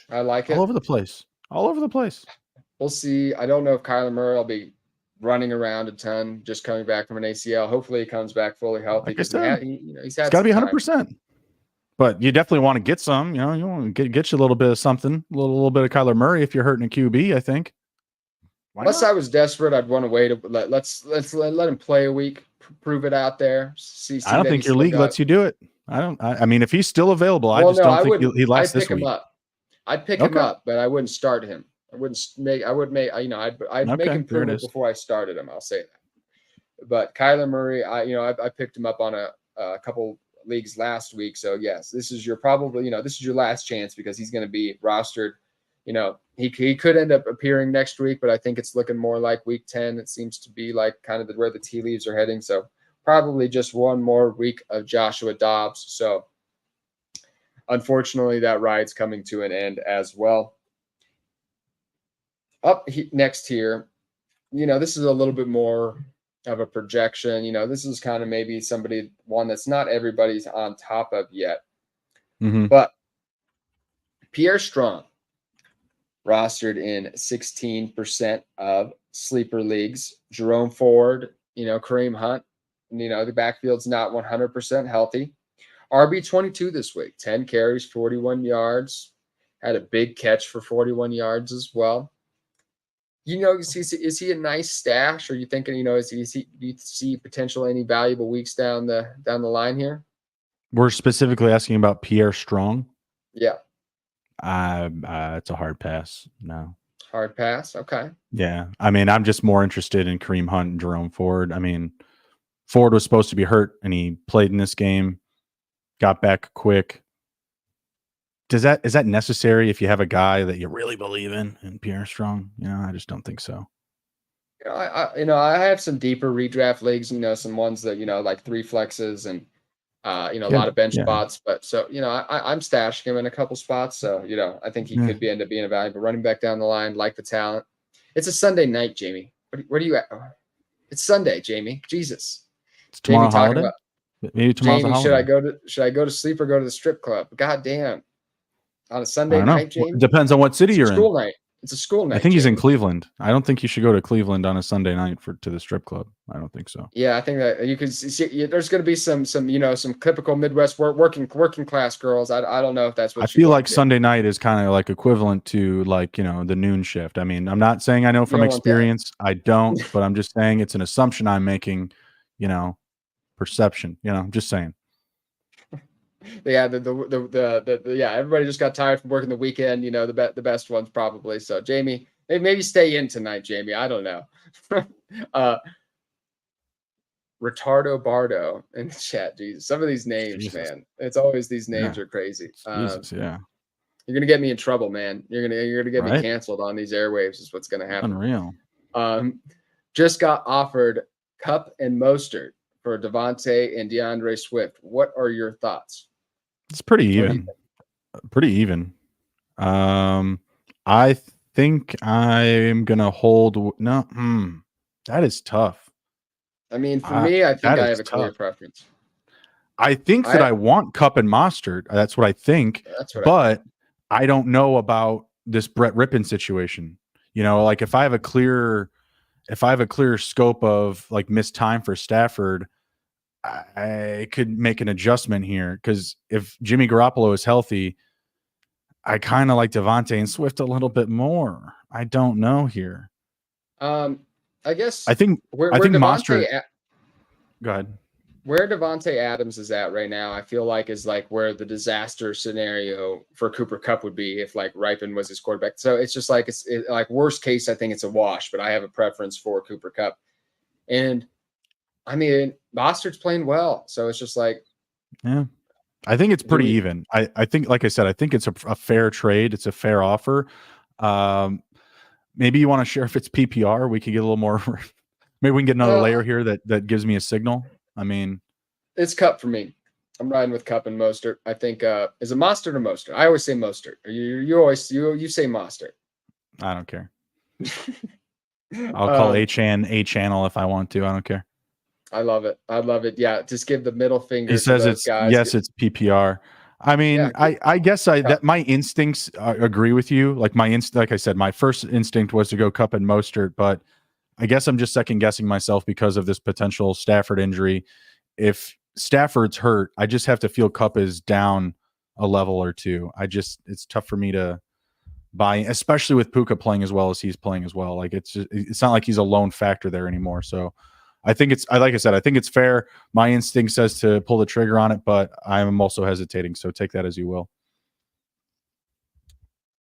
Speaker 1: I like it.
Speaker 2: All over the place.
Speaker 1: We'll see. I don't know if Kyler Murray will be running around a ton, just coming back from an ACL. Hopefully he comes back fully healthy
Speaker 2: Like I said,
Speaker 1: he's
Speaker 2: it's
Speaker 1: had
Speaker 2: got to be
Speaker 1: some
Speaker 2: 100%. But you definitely want to get some. You know, you want to get you a little bit of something, a little bit of Kyler Murray if you're hurting a QB. I think.
Speaker 1: Unless I was desperate, I'd want to wait. Let's let him play a week, prove it out there. See
Speaker 2: I don't think your league lets you do it. I mean, if he's still available, I just don't think he lasts this week.
Speaker 1: I'd pick him up, but I wouldn't start him. I'd make him prove it before I started him. I'll say that. But Kyler Murray, I picked him up on a couple leagues last week. So yes, this is your last chance because he's going to be rostered. He could end up appearing next week, but I think it's looking more like week 10. It seems to be like kind of where the tea leaves are heading. So probably just one more week of Joshua Dobbs. So unfortunately, that ride's coming to an end as well. Next here, this is a little bit more of a projection. This is kind of maybe one that's not everybody's on top of yet.
Speaker 2: Mm-hmm.
Speaker 1: But Pierre Strong, rostered in 16% of sleeper leagues. Jerome Ford, Kareem Hunt, the backfield's not 100% healthy. RB22 this week, 10 carries, 41 yards. Had a big catch for 41 yards as well. Is he a nice stash? Or are you thinking, do you see potential any valuable weeks down the line here?
Speaker 2: We're specifically asking about Pierre Strong.
Speaker 1: Yeah.
Speaker 2: It's a hard pass. No.
Speaker 1: Hard pass. Okay.
Speaker 2: Yeah. I mean, I'm just more interested in Kareem Hunt and Jerome Ford. I mean, Ford was supposed to be hurt and he played in this game, got back quick. Is that necessary if you have a guy that you really believe in Pierre Strong? I just don't think so.
Speaker 1: I have some deeper redraft leagues, some ones that, like 3 flexes and a lot of bench spots, but so, I'm stashing him in a couple spots. So, I think he could end up being a valuable running back down the line, like the talent. It's a Sunday night, Jamie. Where do you at? It's Sunday, Jamie. Jesus.
Speaker 2: It's tomorrow holiday? Maybe tomorrow's
Speaker 1: Jamie,
Speaker 2: holiday.
Speaker 1: should I go to sleep or go to the strip club? God damn. On a Sunday night, Jamie?
Speaker 2: It depends on what city you're in.
Speaker 1: School night. It's a school night.
Speaker 2: I think he's in Cleveland. I don't think you should go to Cleveland on a Sunday night to the strip club. I don't think so.
Speaker 1: Yeah, I think that you can see there's going to be some typical Midwest working class girls. I don't know if that's what
Speaker 2: I feel like Sunday night is kind of like equivalent to the noon shift. I mean, I'm not saying I know from experience. I don't, but I'm just saying it's an assumption I'm making. Perception. I'm just saying.
Speaker 1: Yeah, everybody just got tired from working the weekend. The best ones probably. So Jamie, maybe stay in tonight, Jamie. I don't know. Ritardo Bardo in the chat. Jesus, some of these names, man. It's always these names are crazy.
Speaker 2: Jesus, yeah.
Speaker 1: You're gonna get me in trouble, man. You're gonna get me canceled on these airwaves. Is what's gonna happen.
Speaker 2: Unreal.
Speaker 1: Just got offered Cup and Mostert for Devontae and DeAndre Swift. What are your thoughts?
Speaker 2: It's pretty even. Pretty even. I think I'm gonna hold. No, that is tough.
Speaker 1: I mean, for me, I think I have a clear preference.
Speaker 2: I think that I want Cup and Mostert. That's what I think. But I don't know about this Brett Rippon situation. Like if I have a clear scope of like missed time for Stafford, I could make an adjustment here because if Jimmy Garoppolo is healthy, I kind of like Devontae and Swift a little bit more. I don't know here.
Speaker 1: I guess
Speaker 2: I think Mostert. Go ahead.
Speaker 1: Where Devontae Adams is at right now, I feel like is like where the disaster scenario for Cooper Kupp would be if like Ripen was his quarterback. So it's just like like worst case, I think it's a wash, but I have a preference for Cooper Kupp. And I mean, Mostert's playing well, so it's just like,
Speaker 2: yeah, I think it's pretty even. I think, like I said, I think it's a fair trade. It's a fair offer. Maybe you want to share if it's PPR. We could get a little more. Maybe we can get another layer here that gives me a signal. I mean,
Speaker 1: it's Kupp for me. I'm riding with Kupp and Mostert. I think is it Mostert or Mostert? I always say Mostert. You always say Mostert.
Speaker 2: I don't care. I'll call a channel if I want to. I don't care.
Speaker 1: I love it. Yeah, just give the middle finger.
Speaker 2: He says it's guys. Yes, it's PPR. I mean, yeah, I guess that my instincts agree with you. Like like I said, my first instinct was to go Kupp and Mostert, but I guess I'm just second guessing myself because of this potential Stafford injury. If Stafford's hurt, I just have to feel Kupp is down a level or two. It's tough for me to buy, especially with Puka playing as well as he's playing as well. Like it's not like he's a lone factor there anymore. So I think like I said, I think it's fair. My instinct says to pull the trigger on it, but I'm also hesitating. So take that as you will.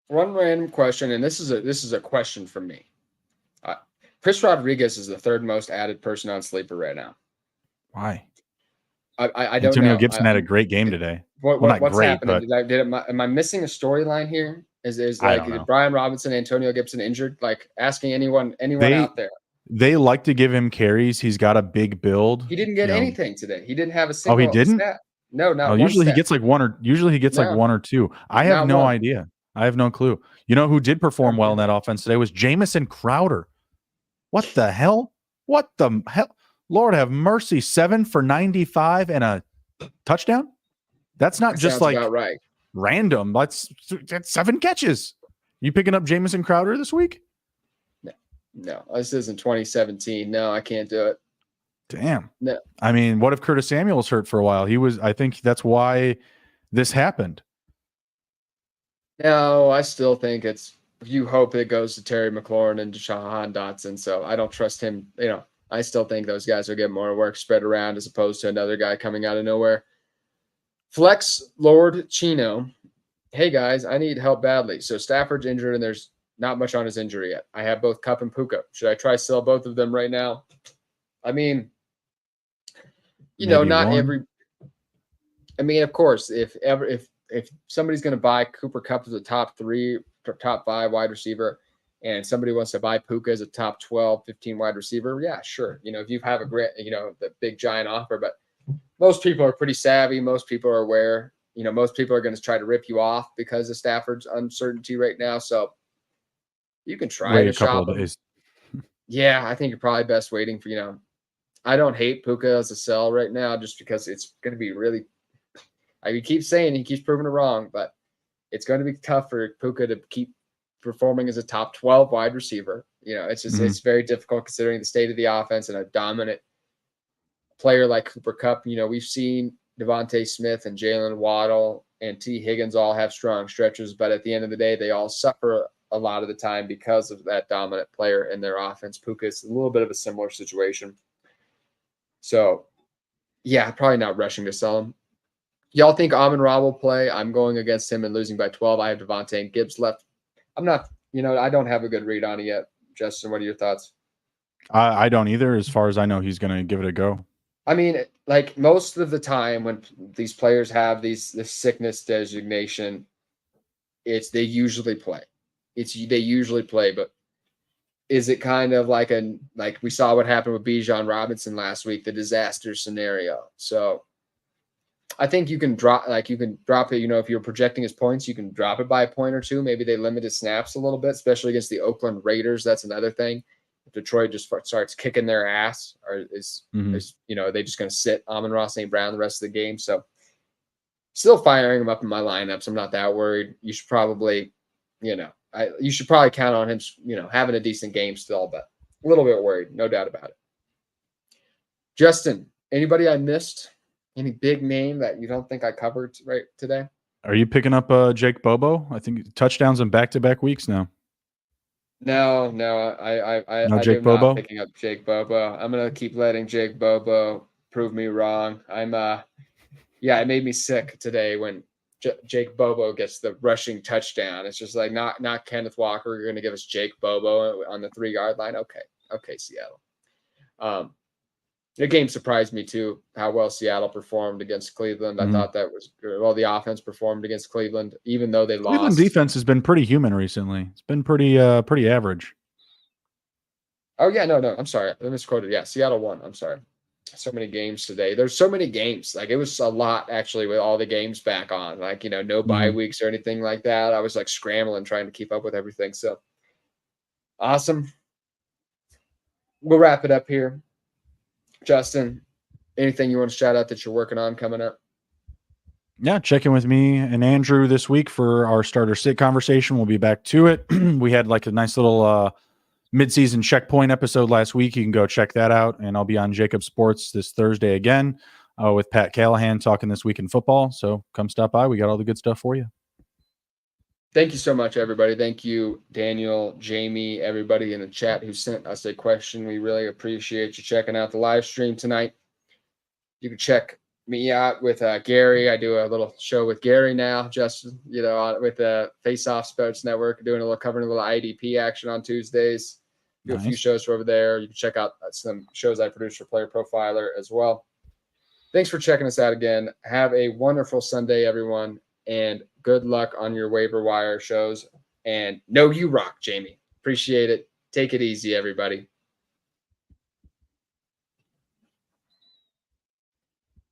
Speaker 1: One random question, and this is a question from me. Chris Rodriguez is the third most added person on Sleeper right now.
Speaker 2: Why?
Speaker 1: I don't
Speaker 2: Antonio
Speaker 1: know.
Speaker 2: Gibson had a great game today.
Speaker 1: What's happening? Am I missing a storyline here? Is like Brian Robinson, Antonio Gibson injured? Like asking anyone out there.
Speaker 2: They like to give him carries. He's got a big build.
Speaker 1: He didn't get anything today. He didn't have a single.
Speaker 2: Oh, he didn't?
Speaker 1: Stat. No, not
Speaker 2: usually
Speaker 1: one
Speaker 2: he gets like one or two. I have no idea. I have no clue. You know who did perform well in that offense today was Jamison Crowder. What the hell? What the hell? Lord have mercy. 7 for 95 and a touchdown. That's not just like
Speaker 1: right.
Speaker 2: Random. That's 7 catches. You picking up Jamison Crowder this week?
Speaker 1: No, this isn't 2017. No, I can't do it.
Speaker 2: Damn.
Speaker 1: No.
Speaker 2: I mean, what if Curtis Samuel was hurt for a while? I think that's why this happened.
Speaker 1: No, I still think you hope it goes to Terry McLaurin and Deshaun Dotson. So I don't trust him. I still think those guys are getting more work spread around as opposed to another guy coming out of nowhere. Flex Lord Chino. Hey guys, I need help badly. So Stafford's injured and there's not much on his injury yet. I have both Kupp and Puka. Should I try sell both of them right now? I mean, not every. I mean, of course, if somebody's going to buy Cooper Kupp as a top 3, top 5 wide receiver, and somebody wants to buy Puka as a top 12, 15 wide receiver, yeah, sure. If you have a great, the big giant offer, but most people are pretty savvy. Most people are aware. Most people are going to try to rip you off because of Stafford's uncertainty right now. So you can try to shop him. Yeah, I think you're probably best waiting for, I don't hate Puka as a sell right now just because it's going to be really, I keep saying he keeps proving it wrong, but it's going to be tough for Puka to keep performing as a top 12 wide receiver. It's just, it's very difficult considering the state of the offense and a dominant player like Cooper Kupp. We've seen Devontae Smith and Jalen Waddle and T. Higgins all have strong stretches, but at the end of the day, they all suffer a lot of the time because of that dominant player in their offense. Puka is a little bit of a similar situation. So, yeah, probably not rushing to sell him. Y'all think Amon-Ra will play? I'm going against him and losing by 12. I have Devontae and Gibbs left. I'm not, I don't have a good read on it yet. Justin, what are your thoughts?
Speaker 2: I don't either. As far as I know, he's going to give it a go.
Speaker 1: I mean, like most of the time when these players have this sickness designation, they usually play. They usually play, but is it kind of like we saw what happened with Bijan Robinson last week, the disaster scenario? So I think you can drop it. If you're projecting his points, you can drop it by a point or two. Maybe they limit his snaps a little bit, especially against the Oakland Raiders. That's another thing. If Detroit just starts kicking their ass, or is they just going to sit Amon-Ra St. Brown the rest of the game? So still firing him up in my lineups. I'm not that worried. You should probably, you should probably count on him, having a decent game still, but a little bit worried, no doubt about it. Justin, anybody I missed? Any big name that you don't think I covered right today?
Speaker 2: Are you picking up Jake Bobo? I think touchdowns in back-to-back weeks now.
Speaker 1: No, I'm not picking up Jake Bobo. I'm gonna keep letting Jake Bobo prove me wrong. It made me sick today when Jake Bobo gets the rushing touchdown. It's just like not Kenneth Walker. You're gonna give us Jake Bobo on the 3-yard line. Okay, Seattle. The game surprised me too, how well Seattle performed against Cleveland. I thought that was good. Well, the offense performed against Cleveland, even though they lost.
Speaker 2: Cleveland defense has been pretty human recently. It's been pretty average.
Speaker 1: Oh yeah, no, I'm sorry. I misquoted. Yeah, Seattle won. I'm sorry. So many games today. There's so many games. Like it was a lot actually with all the games back on. Like, no bye weeks or anything like that. I was like scrambling trying to keep up with everything. So awesome. We'll wrap it up here. Justin, anything you want to shout out that you're working on coming up?
Speaker 2: Yeah, check in with me and Andrew this week for our starter sit conversation. We'll be back to it. We had like a nice little midseason checkpoint episode last week. You can go check that out. And I'll be on Jacob Sports this Thursday again with Pat Callahan talking this week in football. So come stop by. We got all the good stuff for you.
Speaker 1: Thank you so much, everybody. Thank you, Daniel, Jamie, everybody in the chat who sent us a question. We really appreciate you checking out the live stream tonight. You can check me out with Gary. I do a little show with Gary now, Justin, with the Face Off Sports Network, covering a little IDP action on Tuesdays. Do a few shows over there. You can check out some shows I produce for Player Profiler as well. Thanks for checking us out again. Have a wonderful Sunday, everyone, and good luck on your waiver wire shows. And know you rock, Jamie. Appreciate it. Take it easy, everybody.